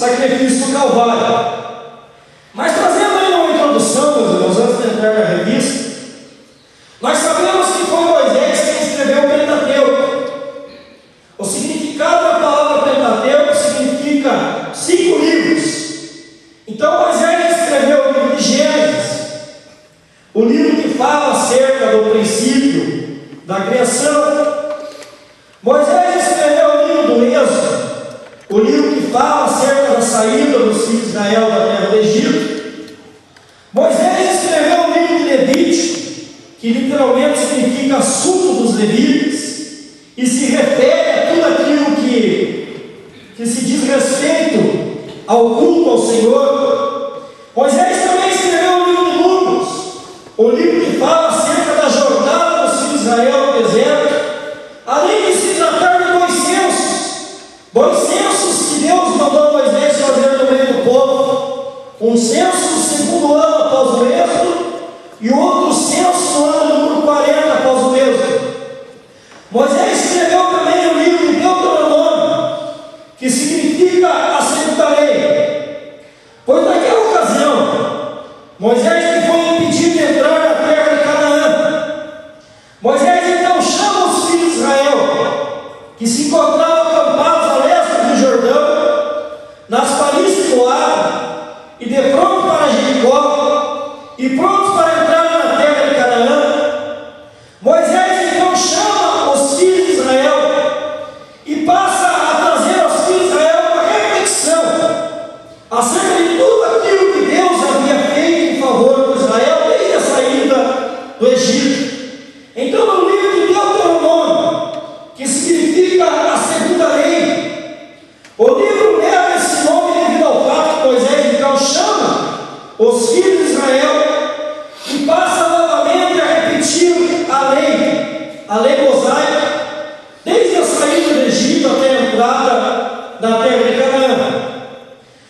sacrifício do Calvário. Mas trazendo aí uma introdução, meus irmãos, antes de entrar na revista, nós sabemos que foi Moisés quem escreveu o Pentateuco. O significado da palavra Pentateuco significa 5 livros. Então Moisés escreveu o livro de Gênesis, o livro que fala acerca do princípio da criação. Moisés escreveu o livro do Êxodo, o livro que fala acerca da saída dos filhos de Israel da terra do Egito. Moisés escreveu o livro de Levítico, que literalmente significa assunto dos levitas, e se refere a tudo aquilo que se diz respeito ao culto ao Senhor. Moisés também escreveu o livro de Números, o livro que fala acerca da jornada dos filhos de Israel no deserto, além de se tratar de dois censos que Deus mandou Moisés fazer no meio do povo, um censo no segundo ano após o Êxodo e outro censo no ano número 40 após o Êxodo. Moisés escreveu também o livro de Deuteronômio, que significa a segunda lei, pois naquela ocasião Moisés que foi impedido de entrar na terra de Canaã. Moisés então chama os filhos de Israel, que se encontravam acampados a leste do Jordão, nas planícies de Moabe, e de pronto para Jericó, e prontos para entrar na terra de Canaã. Moisés então chama os filhos de Israel e passa a trazer aos filhos de Israel uma reflexão acerca de tudo aquilo que Deus havia feito em favor de Israel desde a saída do Egito. Então, no livro de Deuteronômio, que significa a segunda lei, o livro leva esse nome devido ao fato que Moisés então chama os filhos de Israel e passa novamente a repetir a lei mosaica, desde a saída do Egito até a entrada da terra de Canaã.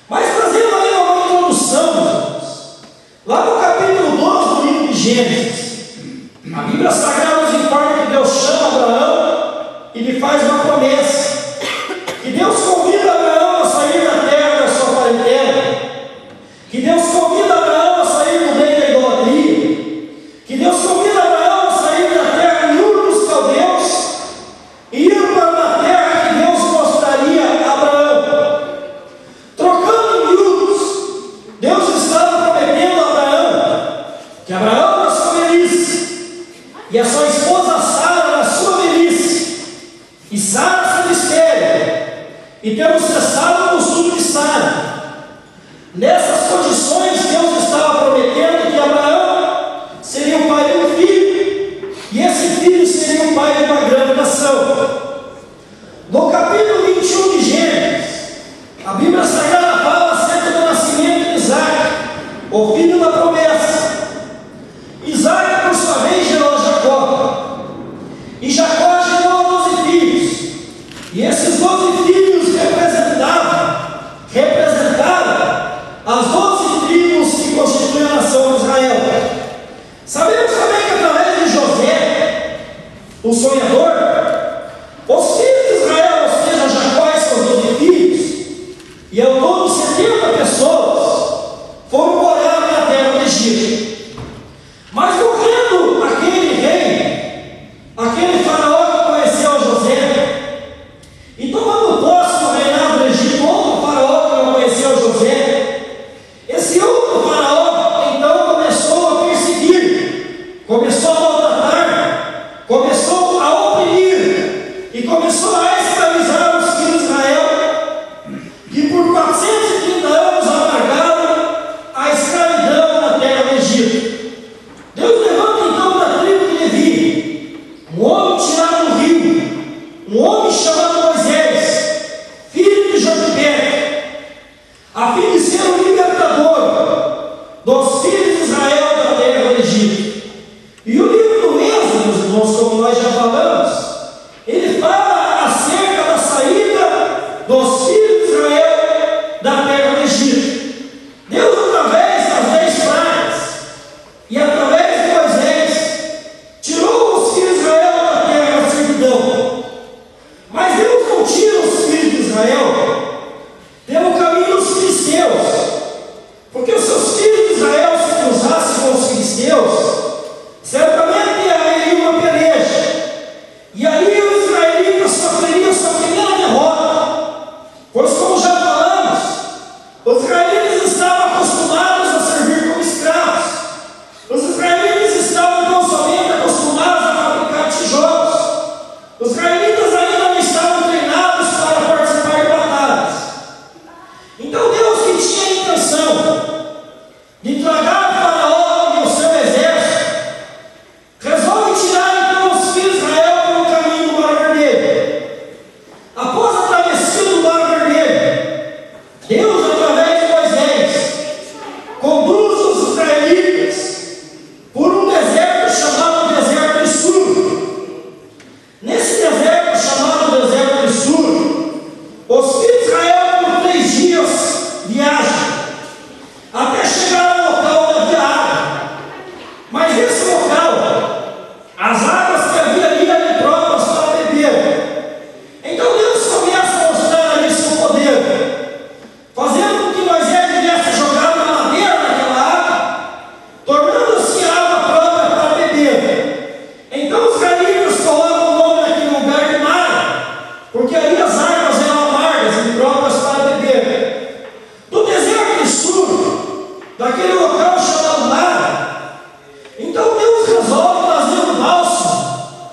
Mas trazendo aí uma introdução, meus irmãos, lá no capítulo 12 do livro de Gênesis, a Bíblia Sagrada nos informa que Deus chama Abraão e lhe faz uma promessa, que Deus convida Abraão a sair da terra da sua parentela, que Deus convida Abraão a sair do reino da idolatria, que Deus convida Abraão a sair da terra de Ur dos Caldeus e ir para uma terra que Deus mostraria a Abraão. Trocando em miúdos, Deus estava prometendo a Abraão que Abraão na sua velhice e a sua esposa Sara na sua velhice, e Sara sendo estéril, e tendo cessado o costume de Sara. Nessas condições, Deus estava prometendo que Abraão seria o pai de um filho, e esse filho seria o pai de uma grande nação. No capítulo 21 de Gênesis, a Bíblia Sagrada fala acerca do nascimento de Isaac, o filho da promessa. Isaac, por sua vez, gerou Jacó, e Jacó gerou 12 filhos, e esses 12 filhos representaram as 12 tribos que constituem a nação de Israel. Sabemos também que através de José, o sonhador, os filhos de Israel, ou seja, Jacó e seus 12 filhos, e ao todo 70 pessoas, foram morar na terra do Egito. Mas morrendo aquele rei, aquele faraó que conheceu José, e tomando posse do reinado do Egito, outro faraó que não conheceu José, esse outro faraó então começou a perseguir, começou a maltratar, começou a oprimir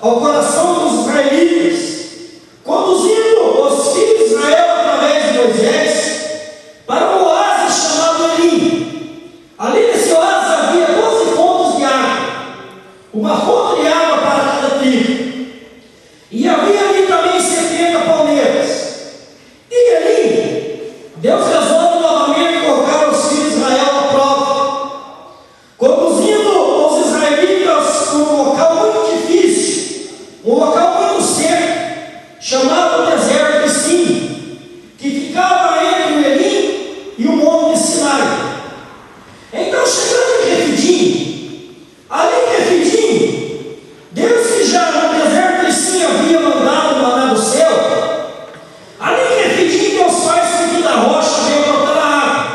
ao coração dos israelitas, conduzindo os filhos de Israel através de Moisés para um oásis chamado Elim. Ali nesse oásis havia 12 fontes de água, uma fonte de água para cada tribo, e havia ali também 70 palmeiras. E ali Deus resolve novamente colocar os filhos de Israel à prova, conduzindo os israelitas para um local muito difícil, um local muito seco, chamado deserto de Sim, que ficava entre o Elim e o monte de Sinai. Então, chegando em Refidim, ali em Refidim, Deus, que já no deserto de Sim havia mandado o maná do céu, ali em Refidim Deus faz com que da rocha venha brotar a água.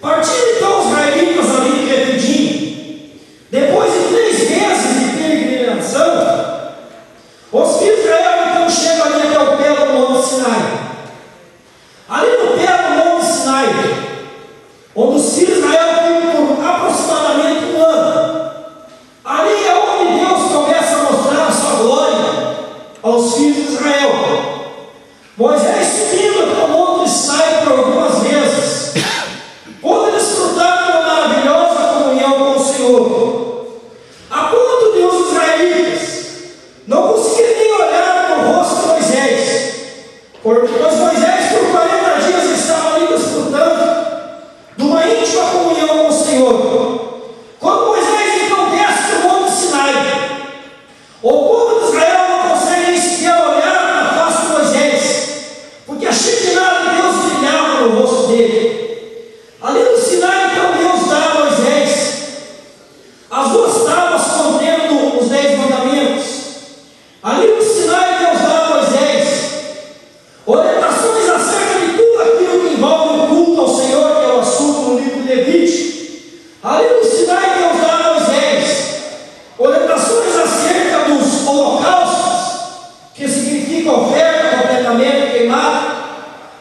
Partindo então os israelitas ali em Refidim, depois de 3 meses de peregrinação, os filhos de Israel então chegam ali até o pé do monte Sinai. Ali no pé do monte Sinai, onde os filhos de Israel ficam por aproximadamente 1 ano, ali é onde Deus começa a mostrar a sua glória aos filhos de Israel. Moisés, subindo até o monte Sinai por algumas vezes, pôde desfrutar de uma maravilhosa comunhão com o Senhor, a ponto de os israelitas não conseguirem nem olhar no rosto de Moisés, pois Moisés por 40 dias estava ali desfrutando de uma íntima comunhão com o Senhor. Quando Moisés então desce do monte Sinai, o povo de Israel não consegue nem sequer olhar na face de Moisés, porque a Shekinah de Deus brilhava no rosto dele. Ali no Sinai então Deus dá a Moisés as 2 tábuas contendo os 10 mandamentos. Ali no Sinai Deus dá a Moisés orientações acerca de tudo aquilo que envolve o culto ao Senhor, que é o assunto no livro de Levítico. Ali no Sinai Deus dá a Moisés orientações acerca dos holocaustos, que significa oferta completamente queimada.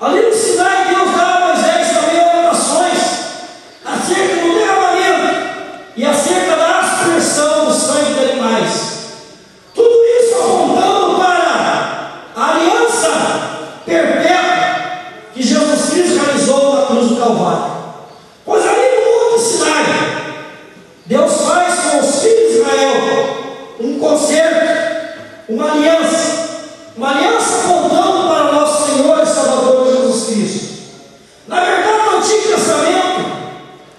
Ali no Sinai Deus dá a Moisés também orientações acerca do derramamento e acerca da aspersão do sangue de animais. Tudo isso apontando para a aliança perpétua que Jesus Cristo realizou na cruz do Calvário. Pois ali no monte Sinai, Deus faz com os filhos de Israel um concerto, uma aliança apontando para o nosso Senhor e Salvador Jesus Cristo. Na verdade, no Antigo Testamento,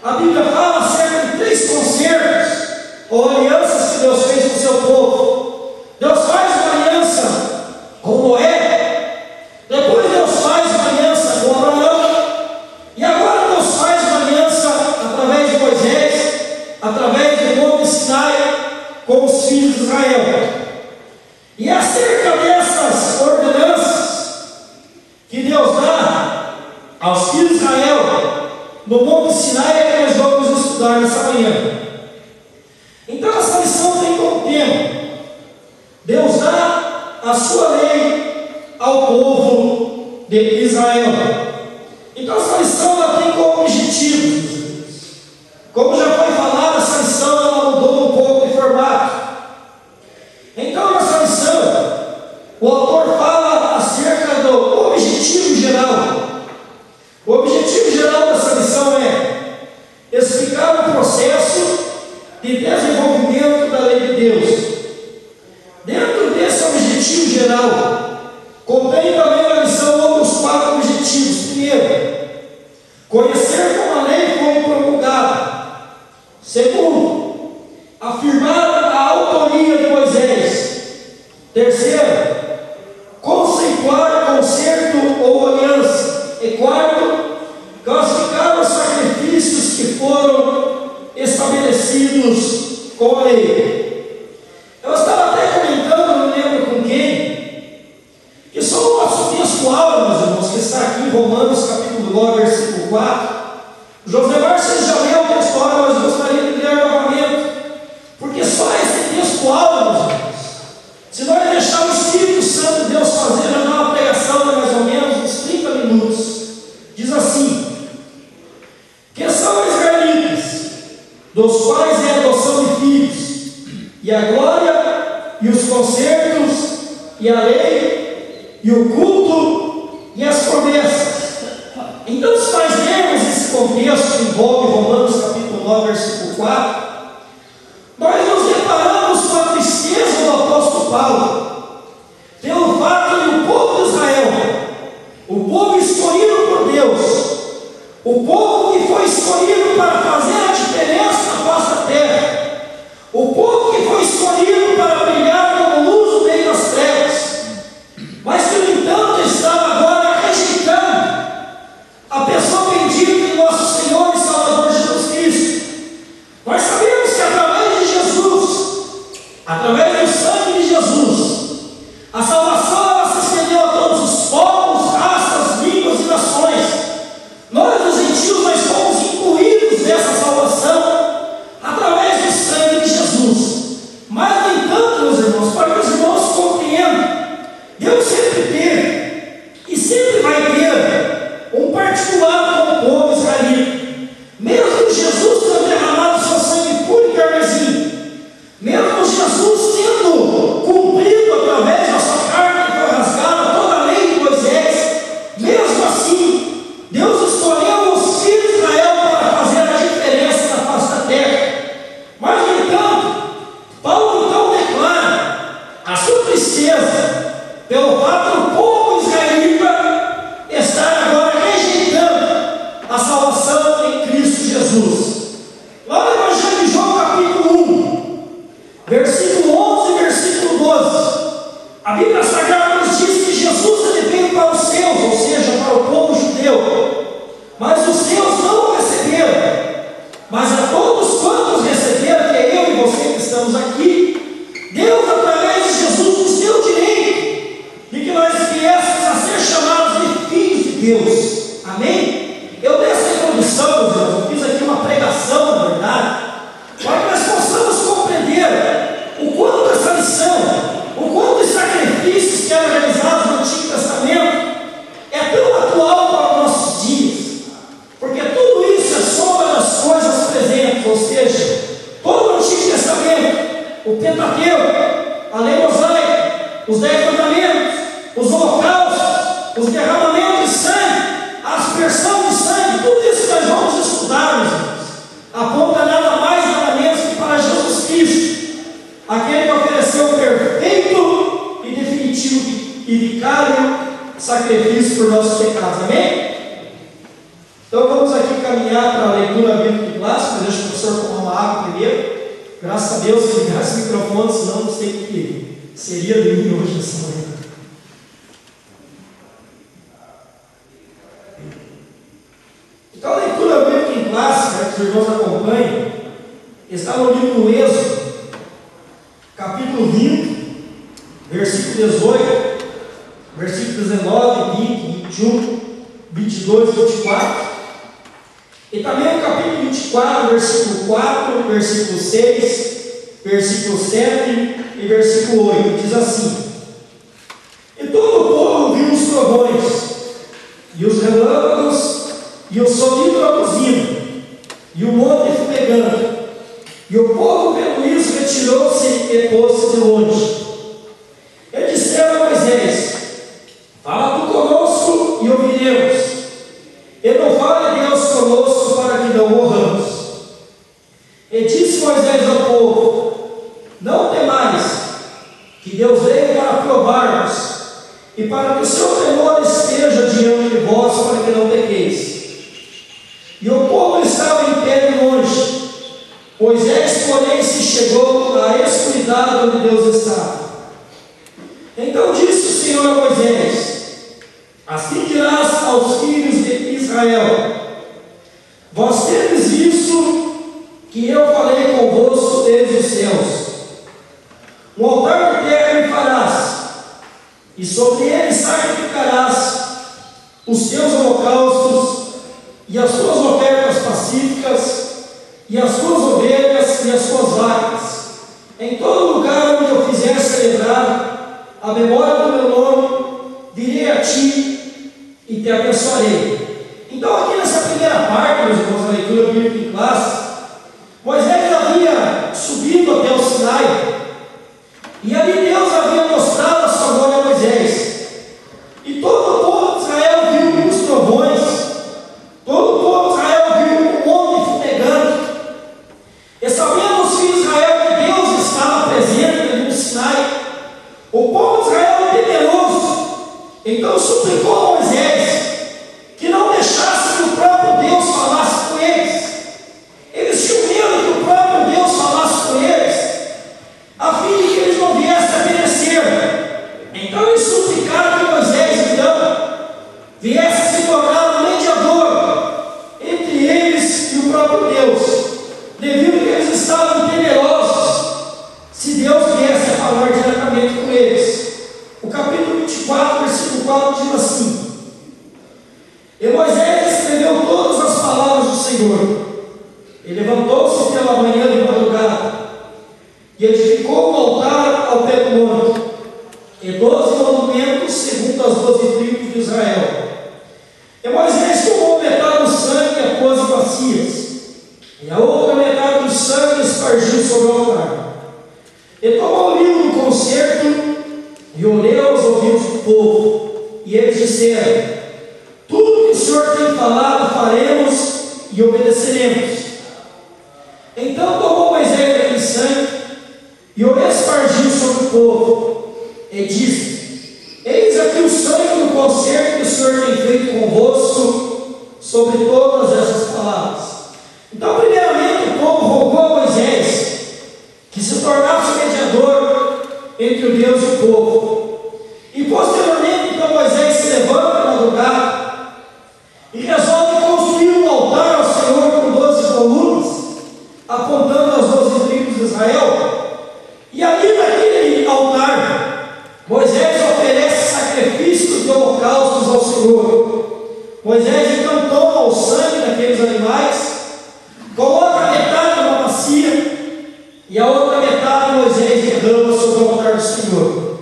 a Bíblia fala acerca de 3 concertos ou alianças que Deus fez com o seu povo. Deus faz uma aliança com Noé, depois Deus faz uma aliança com Abraão, e agora Deus faz uma aliança através de Moisés, através do monte Sinai, com os filhos de Israel. E acerca dessas ordenanças que Deus dá aos filhos de Israel no monte Sinai é que nós vamos estudar nessa manhã. Então essa lição tem como tema: Deus dá a sua lei ao povo de Israel. Então essa lição ela tem como objetivo, como já foi falado, essa lição ela mudou um pouco de formato. Então nessa lição o autor fala acerca do objetivo geral. O objetivo geral dessa lição é explicar o processo de desenvolvimento da lei de Deus. Dentro desse objetivo geral, contém também na lição outros 4 objetivos. Primeiro, conhecer como a lei foi promulgada. Segundo, afirmar a autoria de Moisés. Terceiro, conceituar concerto ou aliança. E quarto, classificar os sacrifícios que foram estabelecidos com a lei. Eu estava até comentando, não lembro com quem, que só o nosso texto-aula, meus irmãos, que está aqui em Romanos capítulo 9, versículo 4, Josemar, você já leu o texto-aula, mas gostaria de ler novamente, porque só esse texto-aula, meus irmãos, se nós deixarmos o Espírito Santo de Deus fazer uma pregação de mais ou menos uns 30 minutos, diz assim: que são israelitas, dos quais é a adoção de filhos, e a glória e os concertos, e a lei, e o culto, e as promessas. Então, se nós lermos esse contexto que envolve Romanos capítulo 9, versículo 4, nós nos deparamos com a tristeza do apóstolo Paulo, pelo fato de o povo de Israel, o povo escolhido por Deus, o povo que foi escolhido para fazer a diferença na face da terra, o povo que foi escolhido para brilhar como luz no meio das trevas, mas que, no entanto, estava agora rejeitando a pessoa bendita de nosso Senhor e Salvador Jesus Cristo. Nós sabemos que através de Jesus, através do sangue de Jesus, a salvação ela se estendeu a todos os povos, raças, línguas e nações. Nós, os gentios, nós fomos incluídos nessa salvação através do sangue de Jesus. Mas, no entanto, meus irmãos, para que os irmãos compreendam, Deus sempre teve e sempre vai ter um particular com o povo israelita. Mesmo Jesus tendo derramado seu sangue puro e carmesim, mesmo Jesus tendo cumprido através da sua carne que foi rasgada toda a lei de Moisés, mesmo assim, Deus escolheu os filhos de Israel para fazer a diferença na face da terra. Mas, no entanto, Paulo então declara a sua tristeza pelo fato do povo israelita estar agora rejeitando a salvação em Cristo Jesus. Lá no Evangelho de João, capítulo 1, versículo 11 e versículo 12, a Bíblia Sagrada nos diz que Jesus ele veio para os seus, ou seja, para o povo judeu, mas os seus não o receberam. Mas a todos quantos receberam, que é eu e você que estamos aqui, Deus, através de Jesus, nos deu o direito de que nós viéssemos a ser chamados de filhos de Deus. Amém? Eu dei essa introdução, meus irmãos, eu fiz aqui uma pregação, na verdade, para que nós possamos compreender o quanto essa lição, o quanto os sacrifícios que eram realizados no Antigo Testamento é tão atual para os nossos dias, porque tudo isso é sombra das coisas presentes, ou seja, todo o Antigo Testamento, o Pentateuco, a lei mosaica, os 10 mandamentos, os holocaustos, os derramamentos de sangue, a aspersão de sangue, tudo isso nós vamos estudar, meus irmãos, aponta nada mais nada menos que para Jesus Cristo, aquele que ofereceu o perfeito e definitivo e vicário sacrifício por nossos pecados. Amém? Então vamos aqui caminhar para a leitura bíblica clássica. Deixa o professor tomar uma água primeiro. Graças a Deus que ligasse o microfone, senão não sei o que seria de mim hoje essa manhã. Então a leitura bíblica clássica que os irmãos acompanham está no livro do Êxodo, capítulo 20, versículo 18, versículo 19, 20, 21, 22 e 24. E também o capítulo 24, versículo 4, versículo 6, versículo 7 e versículo 8. Diz assim: E todo o povo viu os trovões, e os relâmpagos, e o sonido da buzina, e o monte fumegando. E o povo vendo isso retirou-se e pôs-se de longe. E disseram a Moisés: Fala tu conosco e ouviremos. E não fale Deus conosco para que não morramos. E disse Moisés ao povo: Não temais, que Deus veio para provar-vos, e para que o seu temor esteja diante de vós, para que não pequeis. E o povo estava em pé de longe. Moisés, porém, se chegou à escuridade onde Deus estava. Então disse o Senhor a Moisés: Assim dirás aos filhos de Israel: Vós tendes visto que eu falei convosco desde os céus. Um altar de terra me farás, e sobre ele sacrificarás os teus holocaustos e as tuas ofertas pacíficas, e as tuas ovelhas e as tuas vacas, em todo lugar onde eu fizer celebrar a memória do meu nome, virei a ti e te abençoarei. Então, aqui nessa primeira parte, meus irmãos, da leitura bíblica em classe, Moisés havia subido até o Sinai, e ali quando suplicou a Moisés que não deixasse que o próprio Deus falasse com eles. Eles tinham medo que o próprio Deus falasse com eles, a fim de que eles não viessem a perecer. Então eles suplicaram que Moisés, então, viesse se tornar um mediador entre eles e o próprio Deus, devido que eles estavam temerosos se Deus viesse a falar diretamente com eles. O capítulo 24, versículo 4 diz assim: E Moisés escreveu todas as palavras do Senhor. E levantou-se pela manhã de madrugada, e edificou um altar ao pé do monte, e 12 monumentos segundo as 12 tribos de Israel. E Moisés tomou metade do sangue e a pôs em bacias, e a outra metade do sangue espargiu sobre o altar. E tomou o livro do concerto e o leu aos ouvidos do povo, e eles disseram: Tudo que o Senhor tem falado faremos e obedeceremos. Então tomou Moisés aquele sangue e o espargiu sobre o povo, e disse: Eis aqui o sangue do concerto que o Senhor tem feito convosco sobre todas essas palavras. Então, primeiramente, o povo rogou a Moisés que se tornasse mediador entre o Deus e o povo. E posteriormente, então, Moisés se levanta na madrugada e resolve construir um altar ao Senhor com 12 colunas, apontando as 12 tribos de Israel. E ali naquele altar, Moisés oferece sacrifícios de holocaustos ao Senhor. Moisés então toma o sangue daqueles animais, coloca metade numa bacia, e a outra metade Moisés derrama sobre o altar do Senhor.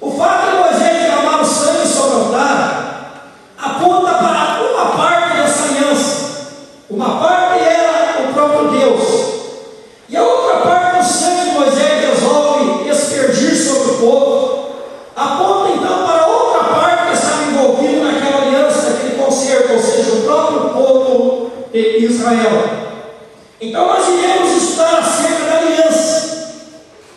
O fato de Moisés derramar o sangue sobre o altar aponta para uma parte dessa aliança. Uma parte era o próprio Deus, e a outra parte do sangue que Moisés resolve aspergir sobre o povo aponta então para outra parte que estava envolvida naquela aliança, naquele concerto, ou seja, o próprio povo de Israel. Então nós iremos estudar acerca da aliança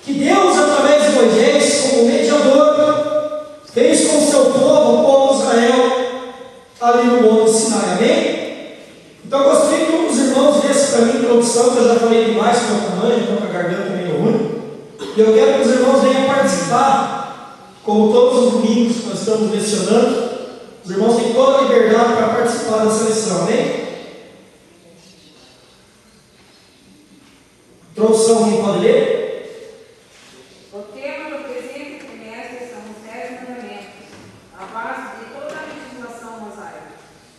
que Deus, através de Moisés, como mediador, fez com o seu povo, o povo de Israel, ali no Monte Sinai. Amém? Então eu gostaria que um dos irmãos desse para mim, introdução, que eu já falei demais com o tamanho, então com a garganta meio ruim, e eu quero que os irmãos venham participar, como todos os domingos que nós estamos lecionando. Os irmãos têm toda a liberdade para participar dessa lição. Amém? Introdução, quem pode ler? O tema do presente trimestre são os 10 mandamentos, a base de toda a legislação mosaica.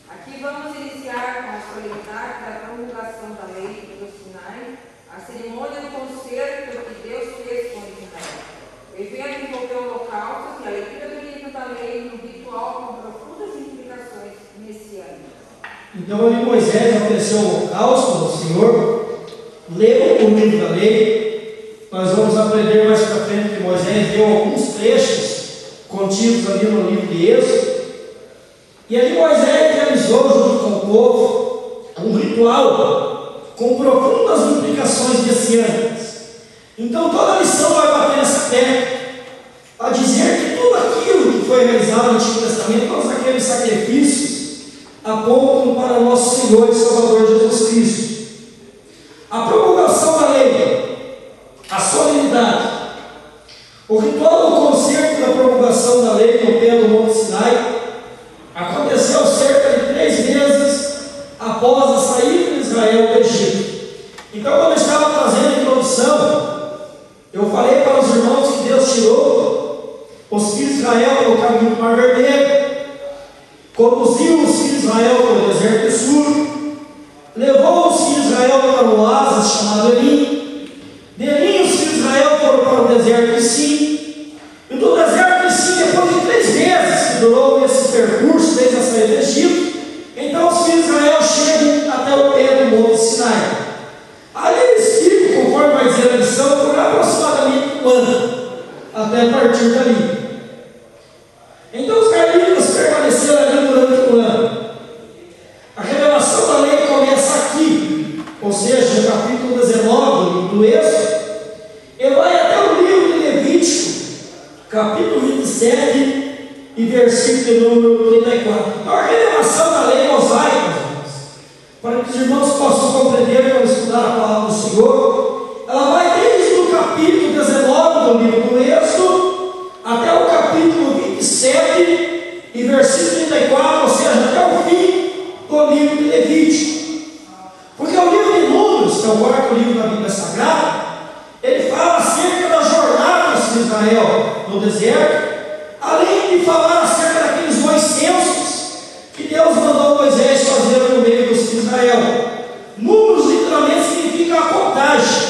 Aqui vamos iniciar com a solenidade da promulgação da lei do Sinai, a cerimônia do concerto que Deus fez com Israel. O evento envolveu holocaustos e a leitura do livro da lei no ritual com profundas implicações messiânicas. Então ali Moisés ofereceu o holocausto ao Senhor, leu o livro da lei. Nós vamos aprender mais para frente que Moisés deu alguns trechos contidos ali no livro de Êxodo. E ali Moisés realizou junto com o povo um ritual com profundas implicações messiânicas. Então toda a lição vai bater nessa tecla, a dizer que tudo aquilo que foi realizado no Antigo Testamento, todos aqueles sacrifícios, apontam para o nosso Senhor e Salvador Jesus Cristo. A promulgação da lei, a solenidade, o ritual do concerto da promulgação da lei no pé do Monte Sinai aconteceu cerca de 3 meses após a saída de Israel do Egito. Então, quando eu estava fazendo a introdução, eu falei para os irmãos que Deus tirou os filhos de Israel pelo caminho do Mar Vermelho, conduziu os filhos de Israel pelo deserto de Sur, levou os filhos de Israel para um oásis chamado Elim. De Elim os filhos de Israel foram para o deserto de Sim. E do deserto de Sim, depois de 3 meses que durou esse percurso desde a saída do Egito, então os filhos de Israel chegam até o pé do Monte Sinai. Ali eles ficam, conforme vai dizer a lição, por aproximadamente 1 ano, até partir dali. Então os israelitas permaneceram ali durante 1 ano. A revelação da lei começa aqui, ou seja, no capítulo 19 do livro do Êxodo, e vai até o livro de Levítico, capítulo 27, e versículo de número 34. Então, a revelação da lei mosaica, para que os irmãos possam compreender quando estudar a palavra do Senhor, ela vai desde o capítulo 19 do livro do Êxodo até o capítulo 27 e versículo 34, ou seja, até o fim do livro de Levítico. Porque o livro de Números, que é o quarto livro da Bíblia Sagrada, ele fala acerca das jornadas de Israel no deserto, além de falar acerca daqueles 2 censos que Deus mandou Moisés fazer no meio dos filhos de Israel. Números literalmente significa a contagem,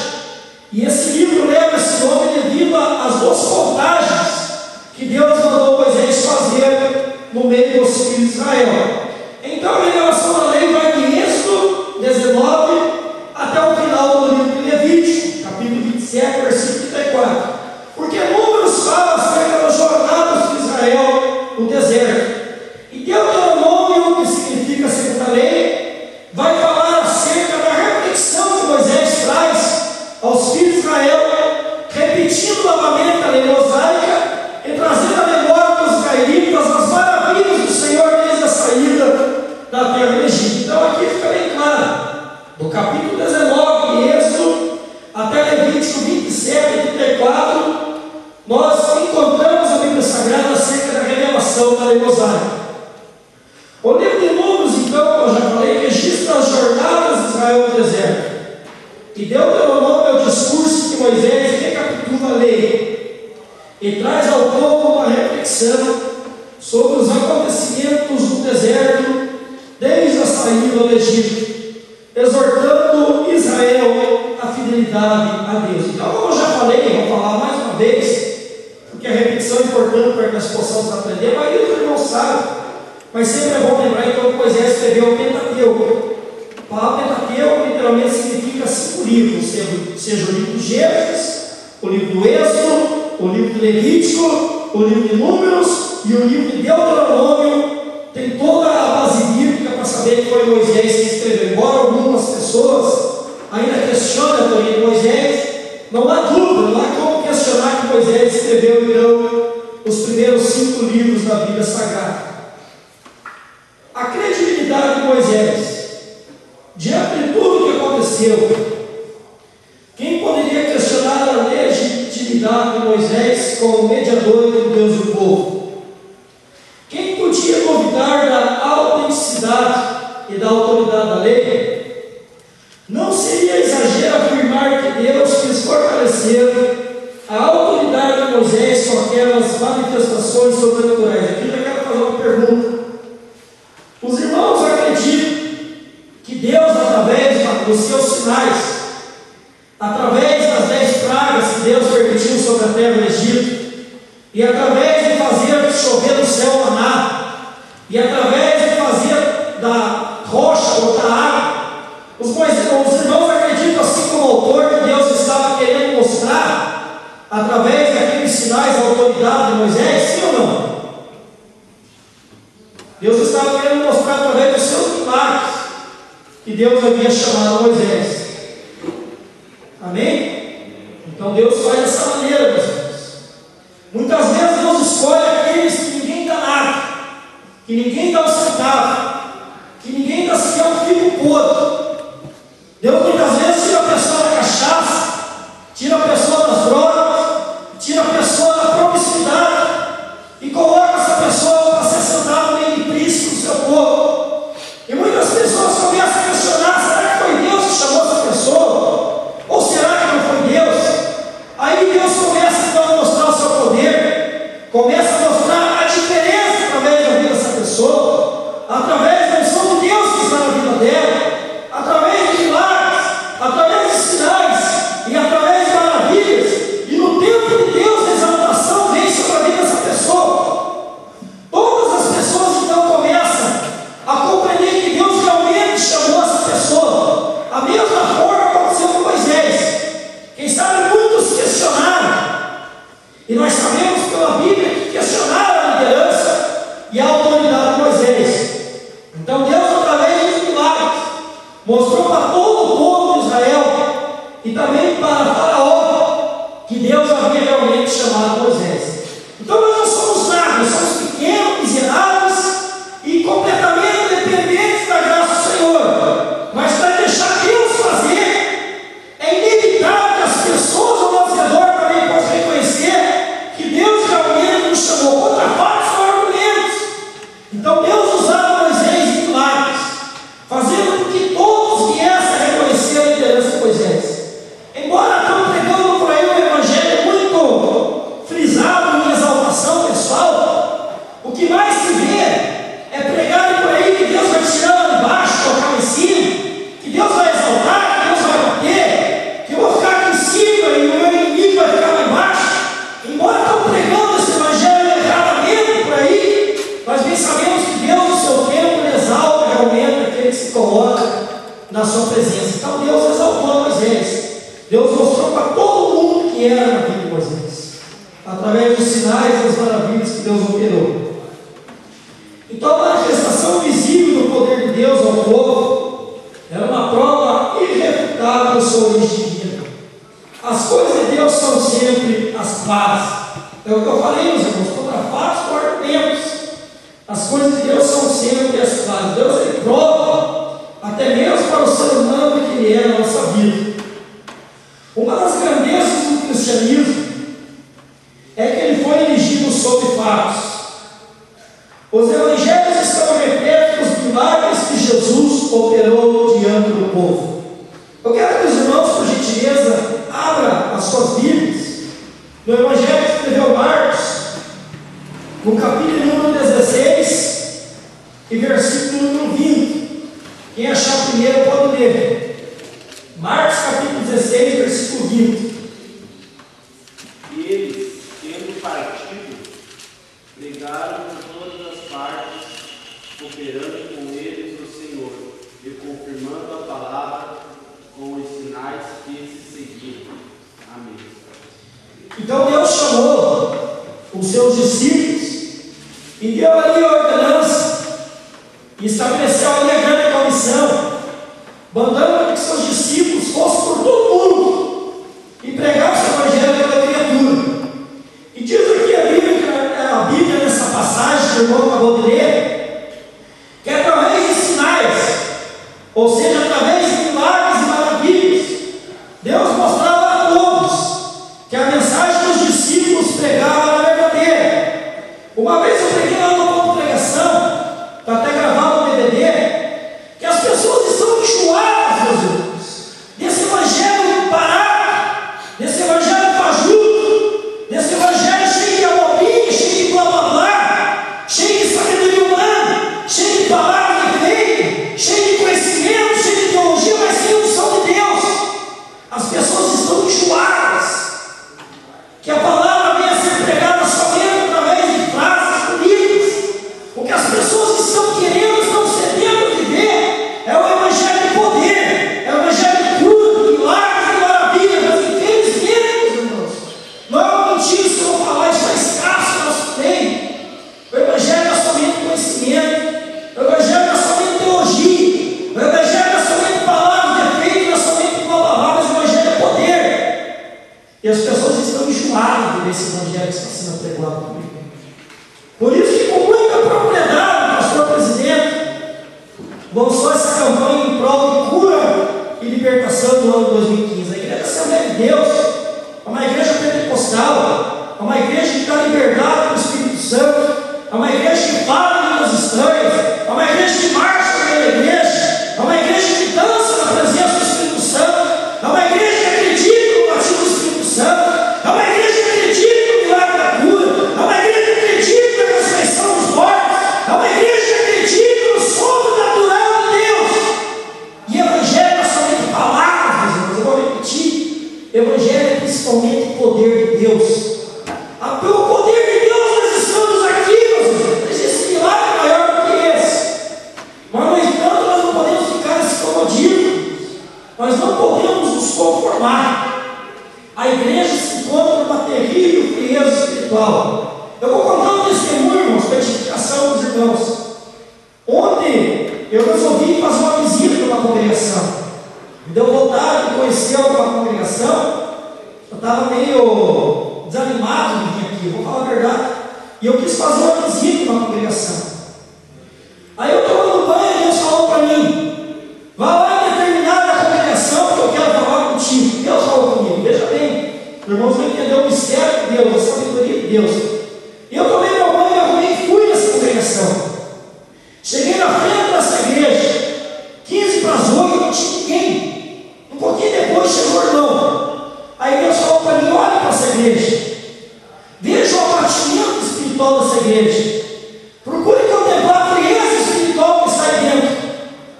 e esse livro leva esse nome devido às 2 contagens que Deus mandou Moisés fazer no meio dos filhos de Israel. Então a revelação da lei vai de Êxodo 19 até o final do livro de Levítico, capítulo 27, versículo 34. Porque Números fala acerca das jornadas de Israel no deserto. E Deuteronômio, que significa segundo a lei, vai falar acerca da reflexão que Moisés traz aos filhos de Israel, repetindo novamente a lei mosaica e trazendo a memória dos israelitas as maravilhas do Senhor desde a saída da terra do Egito. Então aqui fica bem claro, do capítulo 19 de Êxodo até Levítico 27 e 34, nós encontramos a Bíblia Sagrada acerca da revelação da lei mosaica. O livro de Números, então, como eu já falei, registra as jornadas de Israel no deserto. E Deuteronômio é o discurso que Moisés recapitula a lei e traz ao povo uma reflexão sobre os acontecimentos no deserto desde a saída do Egito, exortando Israel à fidelidade a Deus. Então, como eu já falei, vou falar mais uma vez, porque a repetição é importante para que nós possamos aprender, mas os irmãos sabem. Mas sempre é bom lembrar então que Moisés escreveu o Pentateuco. A palavra Pentateuco literalmente significa 5 livros, seja o livro de Gênesis, o livro do Êxodo, o livro de Levítico, o livro de Números e o livro de Deuteronômio. Tem toda a base bíblica para saber que foi Moisés que escreveu. Embora algumas pessoas ainda questionem a autoria de Moisés, não há dúvida, não há como questionar que Moisés escreveu então os primeiros 5 livros da Bíblia Sagrada. A credibilidade de Moisés, diante de tudo o que aconteceu, quem poderia questionar a legitimidade de Moisés como mediador entre Deus e o povo? Quem podia duvidar da autenticidade e da autoridade da lei? Não seria exagero afirmar que Deus quis fortalecer a autoridade de Moisés com aquelas manifestações sobrenaturais. Aqui eu quero fazer uma pergunta. Os irmãos acreditam que Deus, através dos seus sinais, através das 10 pragas que Deus permitiu sobre a terra do Egito, e através de fazer chover do céu maná, e através de fazer da rocha ou da água, os irmãos acreditam, assim como o autor, que Deus estava querendo mostrar, através daqueles sinais, a autoridade de Moisés, sim ou não? Deus estava querendo mostrar através dos seus milagres que Deus havia chamado Moisés. Amém? Então Deus faz dessa maneira, meus irmãos. Muitas vezes Deus escolhe aqueles que ninguém dá nada, que ninguém dá um centavo, que ninguém dá sequer um figo podre. Deus muitas vezes tira a pessoa da cachaça, tira a pessoa das drogas, tira a pessoa da promiscuidade e coloca essa pessoa para ser sentada no meio de príncipe do seu povo. E muitas pessoas começam a questionar: será que foi Deus que chamou essa pessoa? Ou será que não foi Deus? Aí Deus começa então a mostrar o seu poder, na sua presença. Então Deus exaltou Moisés. Deus mostrou para todo mundo que era na vida de Moisés, através dos sinais e das maravilhas que Deus operou. Então a manifestação visível do poder de Deus ao povo era uma prova irrefutável da sua origem divina. As coisas de Deus são sempre as claras. É o que eu falei, meus irmãos, contra fatos, por argumentos. As coisas de Deus são sempre as claras. Deus ele prova, até mesmo para o ser humano que ele é na nossa vida. Uma das grandezas do cristianismo é que ele foi erigido sobre fatos. Os evangelhos estão repletos dos milagres que Jesus operou diante do povo. Eu quero que os irmãos, por gentileza, abram as suas Bíblias no Evangelho que escreveu Marcos, no capítulo número 16 e versículo número 20. Quem achar primeiro pode ler. Marcos capítulo 16, versículo 20. E eles, tendo partido, pregaram por todas as partes, cooperando com eles o Senhor, e confirmando a palavra com os sinais que se seguiram. Amém. Então Deus chamou os seus discípulos e deu ali a ordenança e estabeleceu ali a grande comissão, mandando que seus discípulos fossem por todo mundo e pregassem o evangelho a toda criatura. E diz aqui a Bíblia nessa passagem que o irmão acabou de ler, que através de sinais, ou seja, através de milagres e maravilhas, Deus mostrava a todos que a mensagem que os discípulos pregavam era verdadeira. Uma vez eu preguei lá no ponto de pregação, está até gravado no DVD, que as pessoas estão enjoadas, meus irmãos, desse evangelho parado, desse evangelho fajuto, desse evangelho cheio de abobrinha, cheio de blá blá blá, cheio de sabedoria humana, cheio de palavras de efeito, cheio de conhecimento, cheio de teologia, mas sem unção de Deus. As pessoas estão enjoadas que a palavra venha a ser pregada somente através de frases bonitas. O que as pessoas estão querendo, estão sedendo de ver é o evangelho de poder, é o evangelho de cura, de milagres e maravilhas. Mas infelizmente, meus irmãos, não é uma mentira se eu vou falar, isso é escasso no nosso meio. O evangelho não é somente conhecimento, o evangelho não é somente teologia, o evangelho não é somente palavras de efeito, não é somente palavras, mas o evangelho é poder. E as pessoas estão enjoadas desse evangelho que está sendo pregado comigo. Por isso que com muita propriedade, pastor presidente, lançou essa campanha em prol de cura e libertação do ano 2015. A Igreja Assembleia de Deus é uma igreja pentecostal, é uma igreja que dá liberdade do Espírito Santo, é uma igreja que fala em línguas estranhas, é uma igreja que marcha pela igreja, é uma igreja que dança na presença do Espírito Santo, é uma igreja que acredita no batismo do Espírito Santo, é uma igreja que acredita no milagre da cura, é uma igreja que acredita na ressurreição dos mortos, é uma igreja que acredita no sobrenatural de Deus. E evangelho não é somente palavras, meus irmãos, eu vou repetir: evangelho é principalmente o poder de Deus. Pelo poder de Deus nós estamos aqui, meus irmãos. Não existe milagre maior do que esse. Mas, no entanto, nós não podemos ficar nesse comodismo. Nós não podemos nos conformar. A igreja se encontra numa terrível frieza espiritual. Eu vou contar um testemunho, irmãos, para a edificação dos irmãos. Ontem eu resolvi fazer uma visita numa congregação. Me deu vontade de conhecer alguma congregação. Eu estava meio desanimado de vir aqui, vou falar a verdade. E eu quis fazer uma visita numa congregação. Aí eu estou no banho e Deus falou para mim: vá lá em determinada congregação que eu quero falar contigo. Deus falou comigo, veja bem, os irmãos vão entender o mistério de Deus, a sabedoria de Deus. E eu tomei meu banho, me arrumei e fui nessa congregação. Cheguei na frente dessa igreja, 15 para as 8, não tinha ninguém. Um pouquinho depois chegou o irmão. Aí Deus falou para mim: olha para essa igreja, veja o abatimento espiritual dessa igreja, procure contemplar a frieza espiritual que está aí dentro.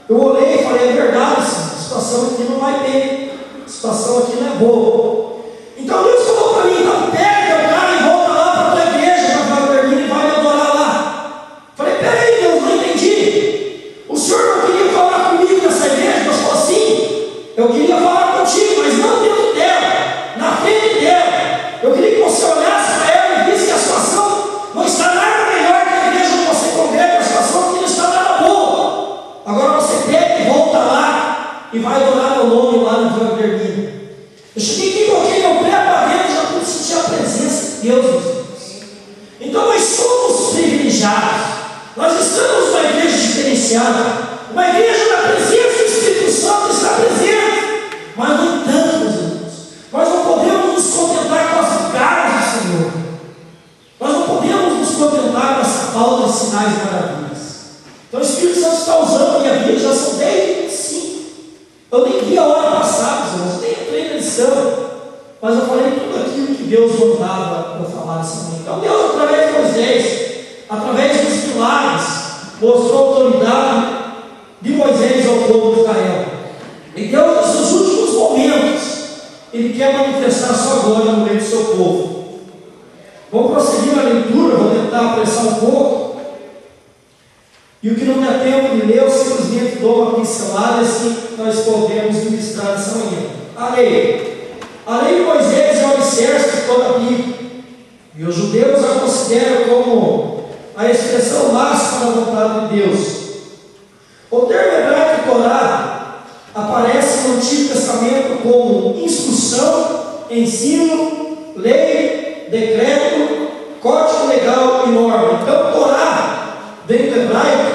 Eu olhei e falei: é verdade, a situação aqui não vai bem, a situação aqui não é boa. Então Deus falou para mim: então pega o cara e volta lá para a tua igreja, para a Berlim, e vai me adorar lá. Falei: peraí, Deus, não entendi. O senhor não queria falar comigo nessa igreja? Deus falou assim: Deus, meus irmãos. Então nós somos privilegiados. Nós estamos numa igreja diferenciada, uma igreja da presença do Espírito Santo está presente. Mas no entanto, meus irmãos, nós não podemos nos contentar com as migalhas do Senhor. Nós não podemos nos contentar com essa falta de sinais e maravilhas. Então o Espírito Santo está usando a minha vida, já são 10h25. Eu nem vi a hora passada, meus irmãos, nem entrei na lição. Mas eu falei tudo aquilo que Deus mandava eu falar nessa manhã. Então Deus, através de Moisés, através dos milagres, mostrou a autoridade de Moisés ao povo de Israel. E Deus, nesses últimos momentos, Ele quer manifestar a sua glória no meio do seu povo. Vamos prosseguir na leitura, vou tentar apressar um pouco. E o que não dá tempo de ler, eu simplesmente dou uma pincelada assim nós podemos ministrar essa manhã. A lei de Moisés é o alicerce de toda a Bíblia. E os judeus a consideram como a expressão máxima da vontade de Deus. O termo hebraico Torá aparece no Antigo Testamento como instrução, ensino, lei, decreto, código legal e norma. Então, Torá vem do hebraico,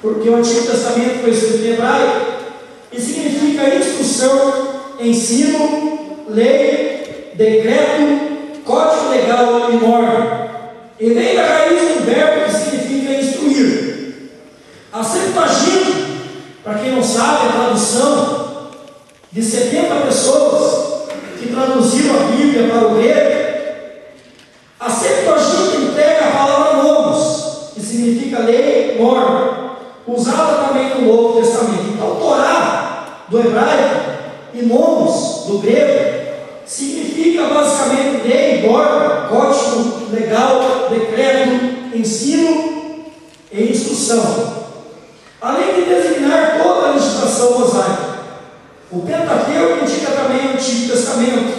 porque o Antigo Testamento foi escrito em hebraico, e significa instrução, ensino, lei, decreto, código legal e norma. E vem da raiz de um verbo que significa instruir. A Septuaginta, para quem não sabe, a tradução de 70 pessoas que traduziram a Bíblia para o grego, a Septuaginta entrega a palavra nomos, que significa lei, norma, usada também no Novo Testamento. Então, Torá, do hebraico, e nomos, do grego, significa basicamente lei, norma, código legal, decreto, ensino e instrução. Além de designar toda a legislação mosaica, o Pentateuco indica também o Antigo Testamento.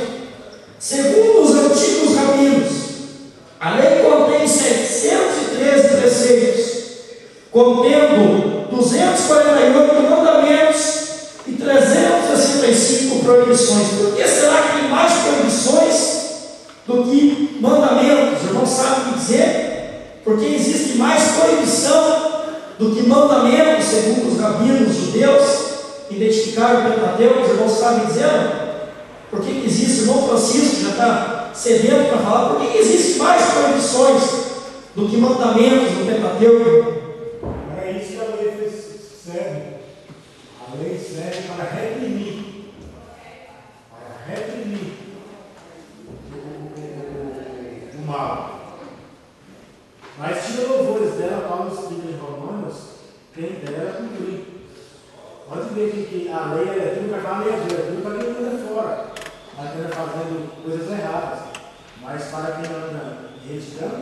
Segundo os antigos rabinos, a lei contém 713 preceitos, contendo 248 mandamentos e 365 proibições. Por que será que tem mais proibições do que mandamentos? Os irmãos sabem o que dizer? Porque existe mais proibição do que mandamentos, segundo os rabinos judeus, identificaram o Pentateuco. Os irmãos sabem dizer? Por que existe? O irmão Francisco já está sedento para falar. Por que existe mais proibições do que mandamentos no Pentateuco? É isso que a lei serve. A lei serve para reprimir. Para reprimir o mal. Mas tira louvores dela, Paulo escreve em Romanos, quem dera cumprir. Pode ver que a lei é tudo para valer, tudo para quem anda fora, para quem anda fazendo coisas erradas. Mas para quem anda retidão,